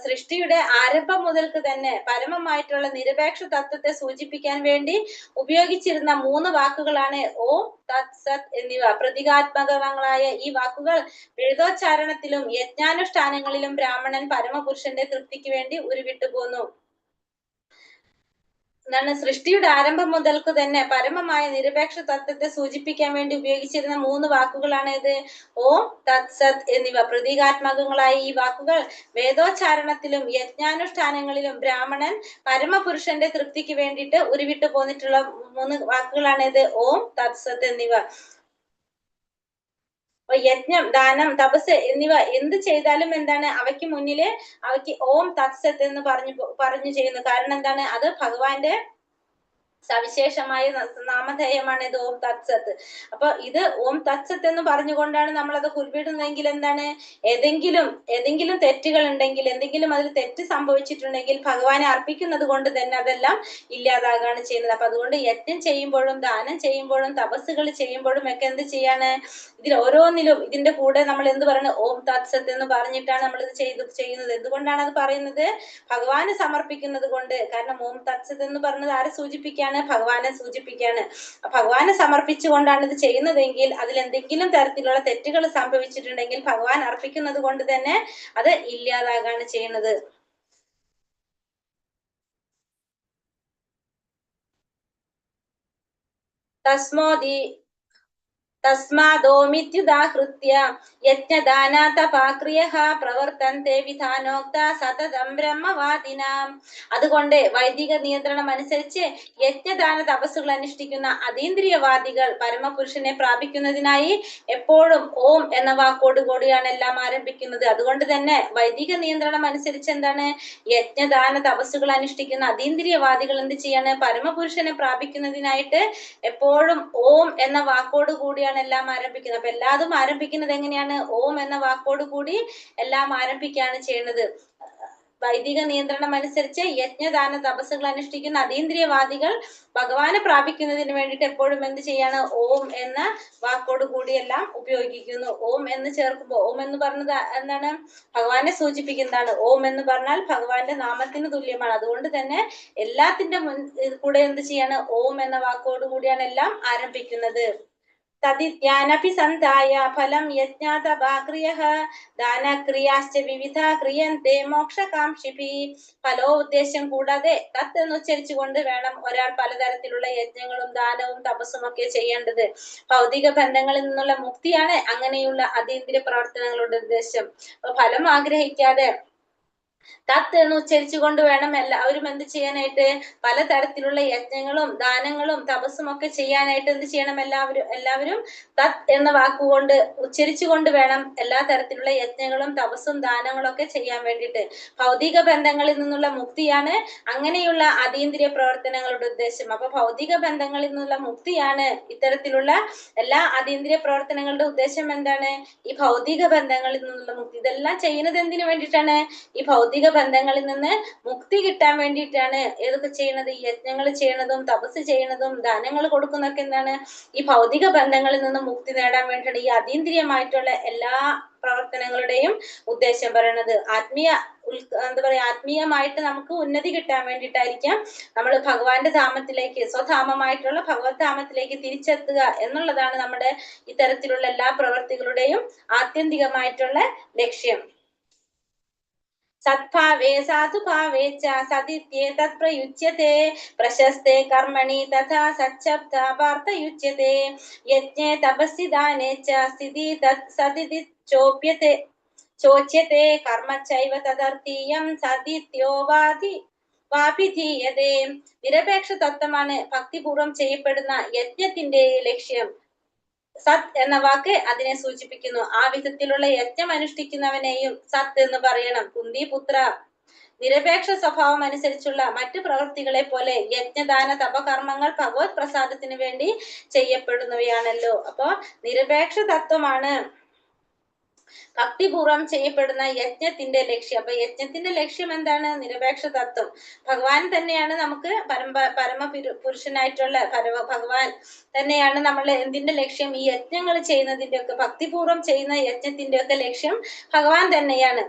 സൃഷ്ടിയുടെ ആരംഭം മുതൽക്ക് തന്നെ പരമമായിട്ടുള്ള നിരപേക്ഷ തത്വത്തെ സൂചിപ്പിക്കാൻ വേണ്ടി ഉപയോഗിച്ചിരുന്ന 3 വാക്കുകളാണ് ഓം തത് സത് എന്നിവ. പ്രതീകാത്മകങ്ങളായ ഈ വാക്കുകൾ വേദോച്ചാരണത്തിലും യജ്ഞാനുഷ്ഠാനങ്ങളിലും ബ്രാഹ്മണൻ പരമപുരുഷന്റെ തൃപ്തിക്ക് വേണ്ടി ഉരുവിട്ടു പോന്നു. എന്താണ് സൃഷ്ടിയുടെ ആരംഭം മുതൽക്ക് തന്നെ പരമമായ നിരപേക്ഷ തത്വത്തെ സൂചിപ്പിക്കാൻ വേണ്ടി ഉപയോഗിച്ചിരുന്ന 3 വാക്കുകളാണ് ഇത് ഓം തത് സത് എന്നിവ. പ്രതീകാത്മകങ്ങളായ ഈ വാക്കുകൾ വേദോച്ചാരണത്തിലും യജ്ഞാനുഷ്ഠാനങ്ങളിലും ബ്രാഹ്മണൻ പരമപുരുഷന്റെ തൃപ്തിക്ക് വേണ്ടിയിട്ട് ഉരുവിട്ടു പോന്നിട്ടുള്ള 3 വാക്കുകളാണ് ഇത് ഓം തത് സത് എന്നിവ. യജ്ഞം, ദാനം, തപസ് എന്നിവ എന്ത് ചെയ്താലും എന്താണ് അവയ്ക്ക് മുന്നില് അവയ്ക്ക് ഓം തത്സത്ത് എന്ന് പറഞ്ഞു ചെയ്യുന്നു. കാരണം എന്താണ്, അത് ഭഗവാന്റെ സവിശേഷമായ നാമധേയമാണ് ഇത് ഓം തത്സത്ത്. അപ്പൊ ഇത് ഓം തത്സത്ത് എന്ന് പറഞ്ഞുകൊണ്ടാണ് നമ്മൾ അത് ഉരുവിടുന്നതെങ്കിൽ എന്താണ്, ഏതെങ്കിലും തെറ്റുകൾ ഉണ്ടെങ്കിൽ, എന്തെങ്കിലും അതിൽ തെറ്റ് സംഭവിച്ചിട്ടുണ്ടെങ്കിൽ ഭഗവാനെ അർപ്പിക്കുന്നത് കൊണ്ട് തന്നെ അതെല്ലാം ഇല്ലാതാകാണ് ചെയ്യുന്നത്. അപ്പൊ അതുകൊണ്ട് യജ്ഞം ചെയ്യുമ്പോഴും ദാനം ചെയ്യുമ്പോഴും തപസ്സുകൾ ചെയ്യുമ്പോഴും ഒക്കെ എന്ത് ചെയ്യാണ്, ഇതിൽ ഓരോന്നിലും ഇതിന്റെ കൂടെ നമ്മൾ എന്ത് പറയുന്നത് ഓം തത്സത്ത് എന്ന് പറഞ്ഞിട്ടാണ് നമ്മൾ ഇത് ചെയ്യുന്നത്. എന്തുകൊണ്ടാണ് അത് പറയുന്നത്, ഭഗവാന് സമർപ്പിക്കുന്നത് കൊണ്ട്. കാരണം ഓം തത്സത്ത് എന്ന് പറഞ്ഞത് ആരെ സൂചിപ്പിക്കാണ്, ഭഗവാനെ സൂചിപ്പിക്കാണ്. ഭഗവാനെ സമർപ്പിച്ചുകൊണ്ടാണ് ഇത് ചെയ്യുന്നതെങ്കിൽ അതിൽ എന്തെങ്കിലും തരത്തിലുള്ള തെറ്റുകൾ സംഭവിച്ചിട്ടുണ്ടെങ്കിൽ ഭഗവാൻ അർപ്പിക്കുന്നത് കൊണ്ട് തന്നെ അത് ഇല്ലാതാകാണ് ചെയ്യുന്നത്. തസ്മാദോമിത്യുദാഹൃത്യ യജ്ഞദാനാതപാക്രിയഃ പ്രവർത്തന്തെ വിധാനോക്ത സതതം ബ്രഹ്മവാദിനാം. അതുകൊണ്ട് വൈദിക നിയന്ത്രണം അനുസരിച്ച് യജ്ഞദാന തപസ്സുകൾ അനുഷ്ഠിക്കുന്ന അതീന്ദ്രിയവാദികൾ പരമപുരുഷനെ പ്രാപിക്കുന്നതിനായി എപ്പോഴും ഓം എന്ന വാക്കോട് കൂടിയാണ് എല്ലാം ആരംഭിക്കുന്നത്. അതുകൊണ്ട് തന്നെ വൈദിക നിയന്ത്രണം അനുസരിച്ച് എന്താണ്, യജ്ഞദാന തപസ്സുകൾ അനുഷ്ഠിക്കുന്ന അതീന്ദ്രിയവാദികൾ എന്ത് ചെയ്യാണ്, പരമപുരുഷനെ പ്രാപിക്കുന്നതിനായിട്ട് എപ്പോഴും ഓം എന്ന വാക്കോട് കൂടിയാണ് എല്ലാം ആരംഭിക്കുന്നത്. അപ്പൊ എല്ലാതും ആരംഭിക്കുന്നത് എങ്ങനെയാണ്, ഓം എന്ന വാക്കോട് കൂടി എല്ലാം ആരംഭിക്കുകയാണ് ചെയ്യുന്നത്. വൈദിക നിയന്ത്രണം അനുസരിച്ച് യജ്ഞദാന തപസ്സുകൾ അനുഷ്ഠിക്കുന്ന അതീന്ദ്രിയവാദികൾ ഭഗവാനെ പ്രാപിക്കുന്നതിന് വേണ്ടിയിട്ട് എപ്പോഴും എന്ത് ചെയ്യാണ്, ഓം എന്ന വാക്കോട് കൂടി എല്ലാം ഉപയോഗിക്കുന്നു. ഓം എന്ന് ചേർക്കുമ്പോൾ, ഓം എന്ന് പറഞ്ഞത് എന്താണ്, ഭഗവാനെ സൂചിപ്പിക്കുന്നതാണ്. ഓം എന്ന് പറഞ്ഞാൽ ഭഗവാന്റെ നാമത്തിന് തുല്യമാണ്. അതുകൊണ്ട് തന്നെ എല്ലാത്തിന്റെ കൂടെ എന്ത് ചെയ്യാണ്, ഓം എന്ന വാക്കോട് കൂടിയാണ് എല്ലാം ആരംഭിക്കുന്നത്. തദിത്യാനപി സന്ധായ ഫലം യജ്ഞാതപാക്രിയഃ ദാനക്രിയാശ്ച വിവിധ ക്രിയന്തെ മോക്ഷകാംക്ഷിഭി. ഫലോ ഉദ്ദേശം കൂടാതെ തത്ത് എന്ന് ഉച്ചരിച്ചുകൊണ്ട് വേണം ഒരാൾ പലതരത്തിലുള്ള യജ്ഞങ്ങളും ദാനവും തപസ്സും ഒക്കെ ചെയ്യേണ്ടത്. ഭൗതിക ബന്ധങ്ങളിൽ നിന്നുള്ള മുക്തിയാണ് അങ്ങനെയുള്ള അതീന്ദ്രിയ പ്രവർത്തനങ്ങളുടെ ഉദ്ദേശം. അപ്പൊ ഫലം ആഗ്രഹിക്കാതെ തത്ത് എന്ന് ഉച്ചരിച്ചുകൊണ്ട് വേണം എല്ലാവരും എന്ത് ചെയ്യാനായിട്ട്, പലതരത്തിലുള്ള യജ്ഞങ്ങളും ദാനങ്ങളും തപസ്സും ഒക്കെ ചെയ്യാനായിട്ട് എന്ത് ചെയ്യണം, എല്ലാവരും തത് എന്ന വാക്കുകൊണ്ട് ഉച്ചരിച്ചുകൊണ്ട് വേണം എല്ലാ തരത്തിലുള്ള യജ്ഞങ്ങളും തപസ്സും ദാനങ്ങളും ഒക്കെ ചെയ്യാൻ വേണ്ടിയിട്ട്. ഭൗതിക ബന്ധങ്ങളിൽ നിന്നുള്ള മുക്തിയാണ് അങ്ങനെയുള്ള അതീന്ദ്രിയ പ്രവർത്തനങ്ങളുടെ ഉദ്ദേശം. അപ്പൊ ഭൗതിക ബന്ധങ്ങളിൽ നിന്നുള്ള മുക്തിയാണ് ഇത്തരത്തിലുള്ള എല്ലാ അതീന്ദ്രിയ പ്രവർത്തനങ്ങളുടെ ഉദ്ദേശം. എന്താണ്, ഈ ഭൗതിക ബന്ധങ്ങളിൽ നിന്നുള്ള മുക്തി. ഇതെല്ലാം ചെയ്യുന്നത് എന്തിനു വേണ്ടിയിട്ടാണ്, ഈ ഭൗതിക ബന്ധങ്ങളിൽ നിന്ന് മുക്തി കിട്ടാൻ വേണ്ടിയിട്ടാണ് ഏതൊക്കെ ചെയ്യുന്നത്, ഈ യജ്ഞങ്ങൾ ചെയ്യണതും തപസ് ചെയ്യണതും ദാനങ്ങൾ കൊടുക്കുന്നതൊക്കെ എന്താണ്, ഈ ഭൗതിക ബന്ധങ്ങളിൽ നിന്ന് മുക്തി നേടാൻ വേണ്ടിയാണ്. ഈ അതീന്ദ്രിയമായിട്ടുള്ള എല്ലാ പ്രവർത്തനങ്ങളുടെയും ഉദ്ദേശം പറയുന്നത് ആത്മീയമായിട്ട് നമുക്ക് ഉന്നതി കിട്ടാൻ വേണ്ടിയിട്ടായിരിക്കാം നമ്മൾ ഭഗവാന്റെ ധാമത്തിലേക്ക്, സ്വധാമമായിട്ടുള്ള ഭഗവത് ധാമത്തിലേക്ക് തിരിച്ചെത്തുക എന്നുള്ളതാണ് നമ്മുടെ ഇത്തരത്തിലുള്ള എല്ലാ പ്രവർത്തികളുടെയും ആത്യന്തികമായിട്ടുള്ള ലക്ഷ്യം. സദ്ഭാവേ സാധുഭാവേ ച സദിത്യേതത് പ്രയുജ്യത്തെ പ്രശസ്തേ കർമ്മണി തഥാ സച്ഛബ്ദ വാർത്തയുജ്യത്തെ യജ്ഞേ തപസ്സി ദാനേ ച സ്ഥിതി തത് സദിതി ചോച്യത്തെ കർമ്മചൈവ തദർത്ഥീയം സദിത്യോ വാഭിധീയതേ. നിരപേക്ഷ തത്വമാണ് ഭക്തിപൂർവം ചെയ്യപ്പെടുന്ന യജ്ഞത്തിന്റെ ലക്ഷ്യം. സത് എന്ന വാക്ക് അതിനെ സൂചിപ്പിക്കുന്നു. ആ വിധത്തിലുള്ള യജ്ഞം അനുഷ്ഠിക്കുന്നവനെയും സത് എന്ന് പറയണം. കുന്തിപുത്ര, നിരപേക്ഷ സ്വഭാവം അനുസരിച്ചുള്ള മറ്റു പ്രവൃത്തികളെ പോലെ യജ്ഞദാന തപകർമ്മങ്ങൾ ഭഗവത് പ്രസാദത്തിന് വേണ്ടി ചെയ്യപ്പെടുന്നവയാണല്ലോ. അപ്പൊ നിരപേക്ഷ തത്വമാണ് ഭക്തിപൂർവം ചെയ്യപ്പെടുന്ന യജ്ഞത്തിന്റെ ലക്ഷ്യം. അപ്പൊ യജ്ഞത്തിന്റെ ലക്ഷ്യം എന്താണ്, നിരപേക്ഷ തത്വം. ഭഗവാൻ തന്നെയാണ് നമുക്ക് പരമ പുരുഷനായിട്ടുള്ള ഭഗവാൻ തന്നെയാണ് നമ്മൾ എന്തിന്റെ ലക്ഷ്യം, ഈ യജ്ഞങ്ങൾ ചെയ്യുന്നതിന്റെ ഒക്കെ, ഭക്തിപൂർവം ചെയ്യുന്ന യജ്ഞത്തിന്റെ ഒക്കെ ലക്ഷ്യം ഭഗവാൻ തന്നെയാണ്.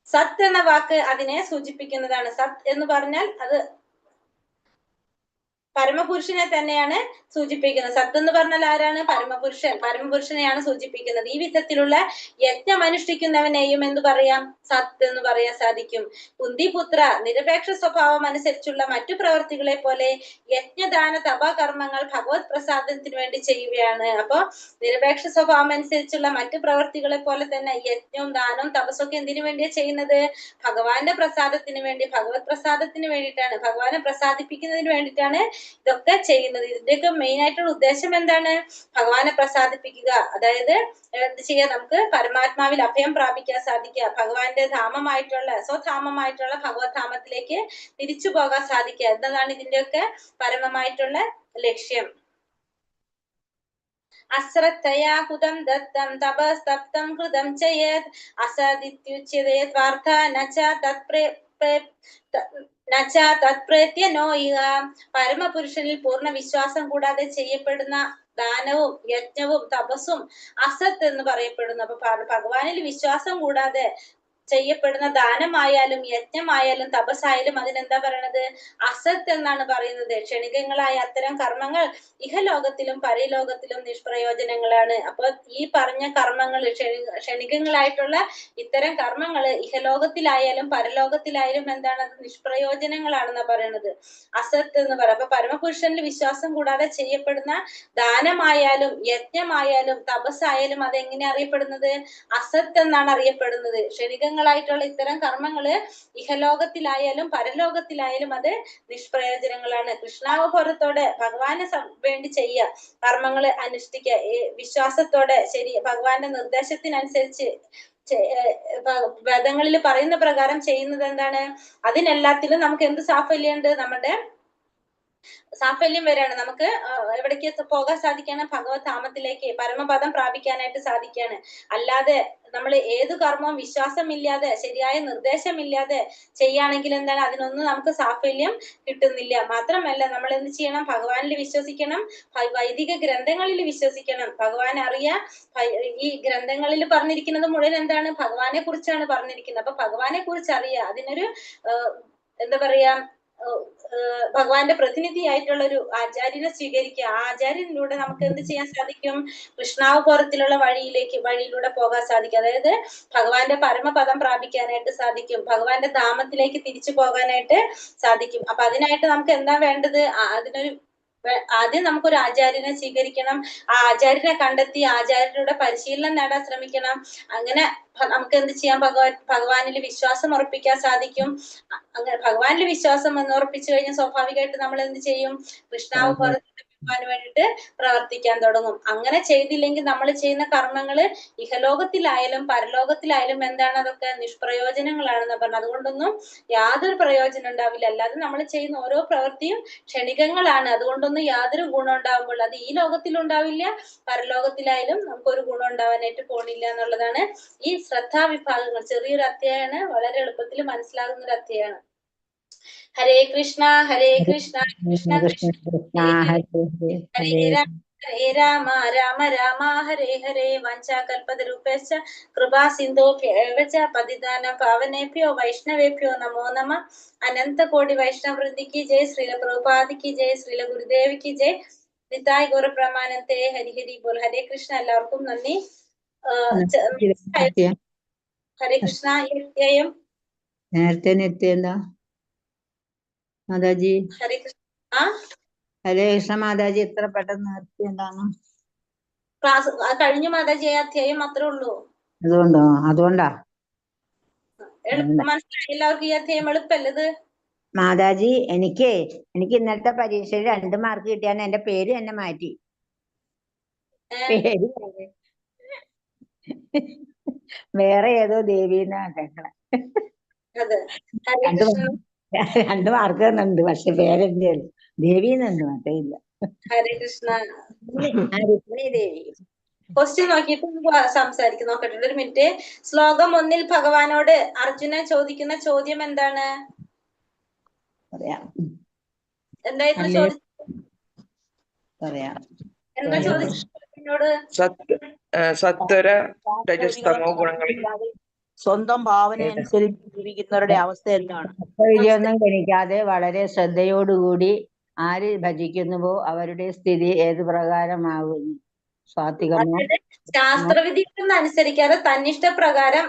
സത് എന്ന വാക്ക് അതിനെ സൂചിപ്പിക്കുന്നതാണ്. സത് എന്ന് പറഞ്ഞാൽ അത് പരമപുരുഷനെ തന്നെയാണ് സൂചിപ്പിക്കുന്നത്. സത്ത് എന്ന് പറഞ്ഞാൽ ആരാണ്? പരമപുരുഷൻ. പരമപുരുഷനെയാണ് സൂചിപ്പിക്കുന്നത്. ഈ വിധത്തിലുള്ള യജ്ഞം അനുഷ്ഠിക്കുന്നവനെയും എന്ത് പറയാം? സത്ത് എന്ന് പറയാൻ സാധിക്കും. കുന്തിപുത്ര, നിരപേക്ഷ സ്വഭാവം അനുസരിച്ചുള്ള മറ്റു പ്രവർത്തികളെ പോലെ യജ്ഞദാന തപകർമ്മങ്ങൾ ഭഗവത് പ്രസാദത്തിന് വേണ്ടി ചെയ്യുകയാണ്. അപ്പൊ നിരപേക്ഷ സ്വഭാവം അനുസരിച്ചുള്ള മറ്റു പ്രവർത്തികളെ പോലെ തന്നെ യജ്ഞവും ദാനവും തപസ്സൊക്കെ എന്തിനു വേണ്ടിയാ ചെയ്യുന്നത്? ഭഗവാന്റെ പ്രസാദത്തിന് വേണ്ടി, ഭഗവത് പ്രസാദത്തിന് വേണ്ടിയിട്ടാണ്, ഭഗവാനെ പ്രസാദിപ്പിക്കുന്നതിന് വേണ്ടിയിട്ടാണ് ഇതൊക്കെ ചെയ്യുന്നത്. ഇതിന്റെയൊക്കെ മെയിൻ ആയിട്ടുള്ള ഉദ്ദേശം എന്താണ്? ഭഗവാനെ പ്രസാദിപ്പിക്കുക. അതായത് എന്ത് ചെയ്യാ? നമുക്ക് പരമാത്മാവിൽ അഭയം പ്രാപിക്കാൻ സാധിക്കുക, ഭഗവാന്റെ ധാമമായിട്ടുള്ള സ്വധാമമായിട്ടുള്ള ഭഗവത് ധാമത്തിലേക്ക് തിരിച്ചു പോകാൻ സാധിക്കുക എന്നതാണ് ഇതിന്റെയൊക്കെ പരമമായിട്ടുള്ള ലക്ഷ്യം. അശ്രദ്ധയാ ഹുതം ദത്തം തപസ്തപ്തം കൃതം ചയത് അസദിത്യുച്യതേ ത്വാർത്ഥ തത്പ്രേത്യനോയിക. പരമപുരുഷനിൽ പൂർണ്ണ വിശ്വാസം കൂടാതെ ചെയ്യപ്പെടുന്ന ദാനവും യജ്ഞവും തപസ്സും അസത്ത് എന്ന് പറയപ്പെടുന്നു. അപ്പൊ ഭഗവാനിൽ വിശ്വാസം കൂടാതെ ചെയ്യപ്പെടുന്ന ദാനമായാലും യജ്ഞമായാലും തപസ്സായാലും അതിനെന്താ പറയണത്? അസത്ത് എന്നാണ് പറയുന്നത്. ക്ഷണികങ്ങളായ അത്തരം കർമ്മങ്ങൾ ഇഹലോകത്തിലും പരലോകത്തിലും നിഷ്പ്രയോജനങ്ങളാണ്. അപ്പൊ ഈ പറഞ്ഞ കർമ്മങ്ങൾ, ക്ഷണികങ്ങളായിട്ടുള്ള ഇത്തരം കർമ്മങ്ങൾ ഇഹലോകത്തിലായാലും പരലോകത്തിലായാലും എന്താണ്? അത് നിഷ്പ്രയോജനങ്ങളാണെന്നാ പറയണത്. അസത്ത് എന്ന് പറയാം. അപ്പൊ പരമപുരുഷനിൽ വിശ്വാസം കൂടാതെ ചെയ്യപ്പെടുന്ന ദാനമായാലും യജ്ഞമായാലും തപസ്സായാലും അതെങ്ങനെ അറിയപ്പെടുന്നത്? അസത്ത് എന്നാണ് അറിയപ്പെടുന്നത്. ക്ഷണികങ്ങളായിട്ടുള്ള ഇത്തരം കർമ്മങ്ങള് ഇഹലോകത്തിലായാലും പരലോകത്തിലായാലും അത് നിഷ്പ്രയോജനങ്ങളാണ്. കൃഷ്ണാവബോധത്തോടെ ഭഗവാനെ വേണ്ടി ചെയ്യുക, കർമ്മങ്ങൾ അനുഷ്ഠിക്കുക, വിശ്വാസത്തോടെ ശരി ഭഗവാന്റെ നിർദ്ദേശത്തിനനുസരിച്ച് വേദങ്ങളിൽ പറയുന്ന പ്രകാരം ചെയ്യുന്നത് എന്താണ്? അതിനെല്ലാത്തിലും നമുക്ക് എന്ത് സാഫല്യമുണ്ട്? നമ്മുടെ സാഫല്യം വരെയാണ്. നമുക്ക് എവിടേക്ക് പോകാൻ സാധിക്കാണ്? ഭഗവത് ധാമത്തിലേക്ക്, പരമപദം പ്രാപിക്കാനായിട്ട് സാധിക്കാണ്. അല്ലാതെ നമ്മൾ ഏത് കർമ്മവും വിശ്വാസമില്ലാതെ ശരിയായ നിർദ്ദേശമില്ലാതെ ചെയ്യുകയാണെങ്കിൽ എന്താണ്? അതിനൊന്നും നമുക്ക് സാഫല്യം കിട്ടുന്നില്ല. മാത്രമല്ല നമ്മൾ എന്ത് ചെയ്യണം? ഭഗവാനിൽ വിശ്വസിക്കണം, വൈദിക ഗ്രന്ഥങ്ങളിൽ വിശ്വസിക്കണം, ഭഗവാൻ അറിയാ. ഈ ഗ്രന്ഥങ്ങളിൽ പറഞ്ഞിരിക്കുന്നത് മുഴുവൻ എന്താണ്? ഭഗവാനെ കുറിച്ചാണ് പറഞ്ഞിരിക്കുന്നത്. അപ്പൊ ഭഗവാനെ കുറിച്ച് അറിയാം, അതിനൊരു എന്താ പറയാ, ഭഗവാന്റെ പ്രതിനിധിയായിട്ടുള്ള ഒരു ആചാര്യനെ സ്വീകരിക്കുക. ആ ആചാര്യനിലൂടെ നമുക്ക് എന്ത് ചെയ്യാൻ സാധിക്കും? കൃഷ്ണാവബോധത്തിലുള്ള വഴിയിലൂടെ പോകാൻ സാധിക്കും. അതായത് ഭഗവാന്റെ പരമപദം പ്രാപിക്കാനായിട്ട് സാധിക്കും, ഭഗവാന്റെ ധാമത്തിലേക്ക് തിരിച്ചു പോകാനായിട്ട് സാധിക്കും. അപ്പൊ അതിനായിട്ട് നമുക്ക് എന്താ വേണ്ടത്? ആദ്യം നമുക്കൊരു ആചാര്യനെ സ്വീകരിക്കണം, ആ ആചാര്യനെ കണ്ടെത്തി ആചാര്യരുടെ പരിശീലനം നേടാൻ ശ്രമിക്കണം. അങ്ങനെ നമുക്ക് എന്ത് ചെയ്യാം? ഭഗവാനിൽ വിശ്വാസം ഉറപ്പിക്കാൻ സാധിക്കും. അങ്ങനെ ഭഗവാനിൽ വിശ്വാസം എന്ന് ഉറപ്പിച്ചു കഴിഞ്ഞാൽ സ്വാഭാവികമായിട്ട് നമ്മൾ എന്ത് ചെയ്യും? കൃഷ്ണാവബോധത്തിന് വേണ്ടിയിട്ട് പ്രവർത്തിക്കാൻ തുടങ്ങും. അങ്ങനെ ചെയ്തില്ലെങ്കിൽ നമ്മൾ ചെയ്യുന്ന കർമ്മങ്ങള് ഇഹലോകത്തിലായാലും പരലോകത്തിലായാലും എന്താണ്? അതൊക്കെ നിഷ്പ്രയോജനങ്ങളാണെന്ന് പറഞ്ഞു. അതുകൊണ്ടൊന്നും യാതൊരു പ്രയോജനം ഉണ്ടാവില്ല. അല്ലാതെ നമ്മൾ ചെയ്യുന്ന ഓരോ പ്രവൃത്തിയും ക്ഷണികങ്ങളാണ്. അതുകൊണ്ടൊന്നും യാതൊരു ഗുണം ഉണ്ടാവുമ്പോൾ അത് ഈ ലോകത്തിൽ ഉണ്ടാവില്ല, പരലോകത്തിലായാലും നമുക്കൊരു ഗുണം ഉണ്ടാവാനായിട്ട് പോണില്ല എന്നുള്ളതാണ് ഈ ശ്രദ്ധാവിഭാഗങ്ങൾ. ചെറിയൊരു അധ്യായമാണ്, വളരെ എളുപ്പത്തിൽ മനസ്സിലാകുന്ന ഒരു അധ്യായമാണ്. ഹരേ കൃഷ്ണ ഹരേ കൃഷ്ണ കൃഷ്ണ കൃഷ്ണ ഹരേ രാമ ഹരേ രാമ രാമ രാമ ഹരേ ഹരേ. വഞ്ചാകൽപതരൂപേശ്ച കൃപാ സിന്ധോഭ്യൈവ ച പതിതാനാം പാവനേഭ്യോ വൈഷ്ണവേഭ്യോ നമോ നമഃ. അനന്ത കോടി വൈഷ്ണവൃന്ദിക്ക് ജയ്. ശ്രീല പ്രഭുപാദിക്ക് ജയ്. ശ്രീല ഗുരുദേവിക്ക് ജയ്. നിതായ് ഗൗര പ്രമാനത്തെ. ഹരി ഹരി ബോൾ. ഹരേ കൃഷ്ണ. എല്ലാവർക്കും നന്ദി. ഹരേ കൃഷ്ണ. ഈ അധ്യായം നേരത്തെ നിർത്തിയല്ല മാതാജി? ഹരേ കൃഷ്ണ. ഹരേ കൃഷ്ണ മാതാജി, എത്ര പെട്ടെന്ന് നിർത്തിയതാണ്? ക്ലാസ് കഴിഞ്ഞു മാതാജി. അധ്യായം മാത്രമേ ഉള്ളൂ. അതുകൊണ്ടാ മനസ്സിലായി എല്ലാവർക്കും? ഈ അധ്യായം എളുപ്പല്ലത് മാതാജി? എനിക്ക് ഇന്നലത്തെ പരീക്ഷയിൽ 2 മാർക്ക് കിട്ടിയാണ്. എന്റെ പേര് തന്നെ മാറ്റി. പേര് വേറെ ഏതോ ദേവീന്നാ കേൾക്കണേ. അതെ. ഹരേ കൃഷ്ണ. 2 മാർക്ക് തന്നുണ്ട്, പക്ഷെ പേരെന്റെ ദേവീന്നുണ്ട്, മറ്റേ ഇല്ല. ഹരേ കൃഷ്ണ. രുക്മിണി ദേവി. ക്വസ്റ്റ്യൻ നോക്കിയിട്ട് സംസാരിക്കും. നോക്കട്ടെ, ഒരു മിനിറ്റ്. ശ്ലോകം 1 ഭഗവാനോട് അർജുനൻ ചോദിക്കുന്ന ചോദ്യം എന്താണ്? എന്തായിരുന്നു ചോദിച്ചത്? എന്താ ചോദിച്ചോട്? സത്വര രജസ്തമോ ഗുണങ്ങളിൽ സ്വന്തം ഭാവന അനുസരിച്ച് ജീവിക്കുന്നവരുടെ അവസ്ഥ എന്താണ്? വിജയൊന്നും ഗണിക്കാതെ വളരെ ശ്രദ്ധയോടുകൂടി ആര് ഭജിക്കുന്നുവോ അവരുടെ സ്ഥിതി ഏത് പ്രകാരമാകുന്നു? സ്വാത്വികമോ? അതായത് ശാസ്ത്രവിധികളൊന്നും അനുസരിക്കാതെ തന്നിഷ്ടപ്രകാരം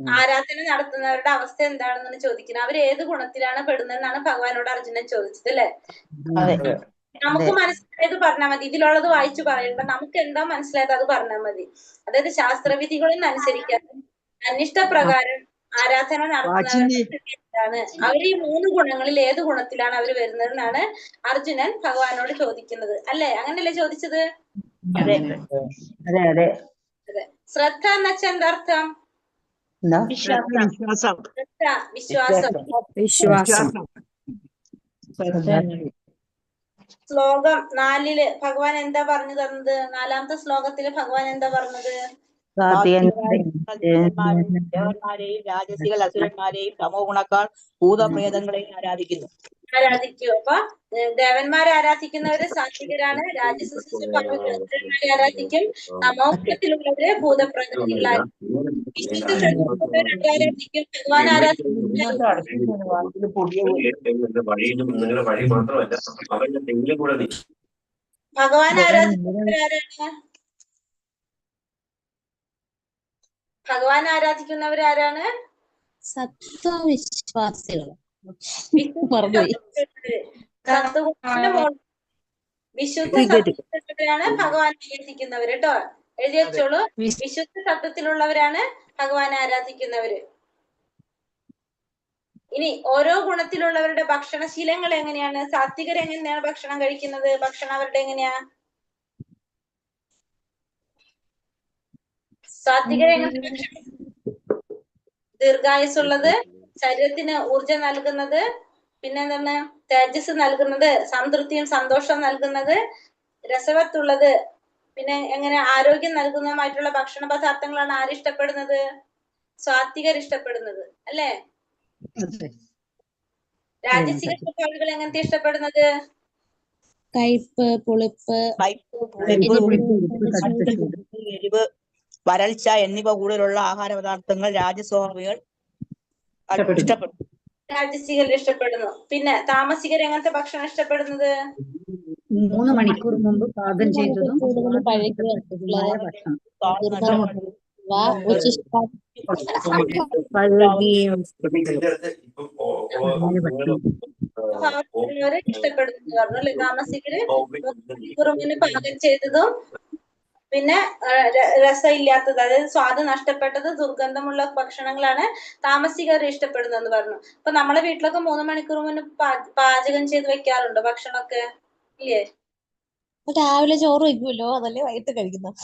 ഉം. ആരാധന നടത്തുന്നവരുടെ അവസ്ഥ എന്താണെന്നാണ് ചോദിക്കുന്നത്. അവർ ഏത് ഗുണത്തിലാണ് പെടുന്നതെന്നാണ് ഭഗവാനോട് അർജുനൻ ചോദിച്ചത് അല്ലെ? അതെ അതെ. നമുക്ക് മനസ്സിലായത് പറഞ്ഞാൽ മതി, ഇതിലുള്ളത് വായിച്ചു പറയണ്ട, നമുക്ക് എന്താ മനസ്സിലായത് അത് പറഞ്ഞാൽ മതി. അതായത് ശാസ്ത്രവിധികളൊന്നും അനുസരിക്കാതെ തന്നിഷ്ടപ്രകാരം ആരാധന നടത്തുന്നവരുടെ സ്ഥിതി എന്താണ്, അവർ ഈ 3 ഗുണങ്ങളിൽ ഏത് ഗുണത്തിലാണ് അവർ വരുന്നതെന്നാണ് അർജുനൻ ഭഗവാനോട് ചോദിക്കുന്നത് അല്ലെ? അങ്ങനല്ലേ ചോദിച്ചത്? അതെ അതെ അതെ. അതെ. ശ്രദ്ധ എന്ന് വെച്ചാൽ എന്താർത്ഥം? എന്താ? വിശ്വാസം. വിശ്വാസം ശ്രദ്ധ, വിശ്വാസം. വിശ്വാസം. ശ്ലോകം 4 ഭഗവാൻ എന്താ പറഞ്ഞു തന്നത്? 4ാമത്തെ ശ്ലോകത്തില് ഭഗവാൻ എന്താ പറഞ്ഞത്? ദേവന്മാരെയും രാജസികൾ അസുരന്മാരെയും തമോ ഗുണക്കാർ ഭൂതപ്രേതങ്ങളെയും ആരാധിക്കുന്നു. ആരാധിക്കൂ. അപ്പൊ ദേവന്മാരെ ആരാധിക്കുന്നവര് സാത്വികരാണ്, രാജസൂയന്മാരെ ആരാധിക്കും, തമോഗുണത്തിലുള്ളവര് ഭൂതപ്രകൃതികളായിരിക്കും. വിശുദ്ധ സത്യത്തിലുള്ളവരെ ആരാധിക്കും, ഭഗവാൻ ആരാധിക്കും. ഭഗവാൻ ആരാധിക്കുന്നവരാരാണ്? ഭഗവാൻ ആരാധിക്കുന്നവരാരാണ്? സത്വവിശ്വാസികൾ. വിശുദ്ധ സത്യത്തിലുള്ളവരാണ് ഭഗവാൻ ആരാധിക്കുന്നവര് കേട്ടോ. എഴുതി വെച്ചോളൂ. വിശുദ്ധ സത്യത്തിലുള്ളവരാണ് ഭഗവാൻ ആരാധിക്കുന്നവര്. ഇനി ഓരോ ഗുണത്തിലുള്ളവരുടെ ഭക്ഷണശീലങ്ങൾ എങ്ങനെയാണ്? സാത്വികർ എങ്ങനെയാണ് ഭക്ഷണം കഴിക്കുന്നത്? ഭക്ഷണം അവരുടെ എങ്ങനെയാ? സാത്വികർ എങ്ങനത്തെ ഭക്ഷണം? ദീർഘായുസുള്ളത്, ശരീരത്തിന് ഊർജം നൽകുന്നത്, പിന്നെന്താണ് തേജസ് നൽകുന്നത്, സംതൃപ്തിയും സന്തോഷവും നൽകുന്നത്, രസവത്തുള്ളത്, പിന്നെ എങ്ങനെ ആരോഗ്യം നൽകുന്നതുമായിട്ടുള്ള ഭക്ഷണ പദാർത്ഥങ്ങളാണ് ആര് ഇഷ്ടപ്പെടുന്നത്? സാത്വികർ ഇഷ്ടപ്പെടുന്നത് അല്ലേ? രാജസിക സ്വഭാവികൾ എങ്ങനത്തെ ഇഷ്ടപ്പെടുന്നത്? കയ്പ്, പുളിപ്പ്, എരിവ്, വരൾച്ച എന്നിവ കൂടുതലുള്ള ആഹാര പദാർത്ഥങ്ങൾ രാജസ്വഭാവികൾ ഇഷ്ടപ്പെടും. രാജസികർ ഇഷ്ടപ്പെടുന്നു. പിന്നെ താമസികർ എങ്ങനത്തെ ഭക്ഷണം ഇഷ്ടപ്പെടുന്നത്? 3 മണിക്കൂർ മുമ്പ് പാകം ചെയ്തതും കൂടുതൽ സ്വാദുള്ളതുമായ ഭക്ഷണം. സ്വഭാവത്തിലുള്ളവര് ഇഷ്ടപ്പെടുന്നു പറഞ്ഞു അല്ലെ? താമസികര് 3 മണിക്കൂർ മുന്നേ പാകം ചെയ്തതും പിന്നെ രസമില്ലാത്തത്, അതായത് സ്വാദ് നഷ്ടപ്പെട്ടത്, ദുർഗന്ധമുള്ള ഭക്ഷണങ്ങളാണ് താമസികർ ഇഷ്ടപ്പെടുന്നതെന്ന് പറഞ്ഞു. അപ്പൊ നമ്മളെ വീട്ടിലൊക്കെ 3 മണിക്കൂർ മുന്നേ പാചകം ചെയ്ത് വെക്കാറുണ്ടോ ഭക്ഷണമൊക്കെ? ഇല്ലേ? രാവിലെ ചോറ് വെക്കുമല്ലോ, അതല്ലേ വൈകിട്ട് കഴിക്കുന്നത്.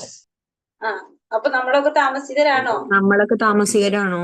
ആ, അപ്പൊ നമ്മളൊക്കെ താമസികരാണോ? നമ്മളൊക്കെ താമസികരാണോ?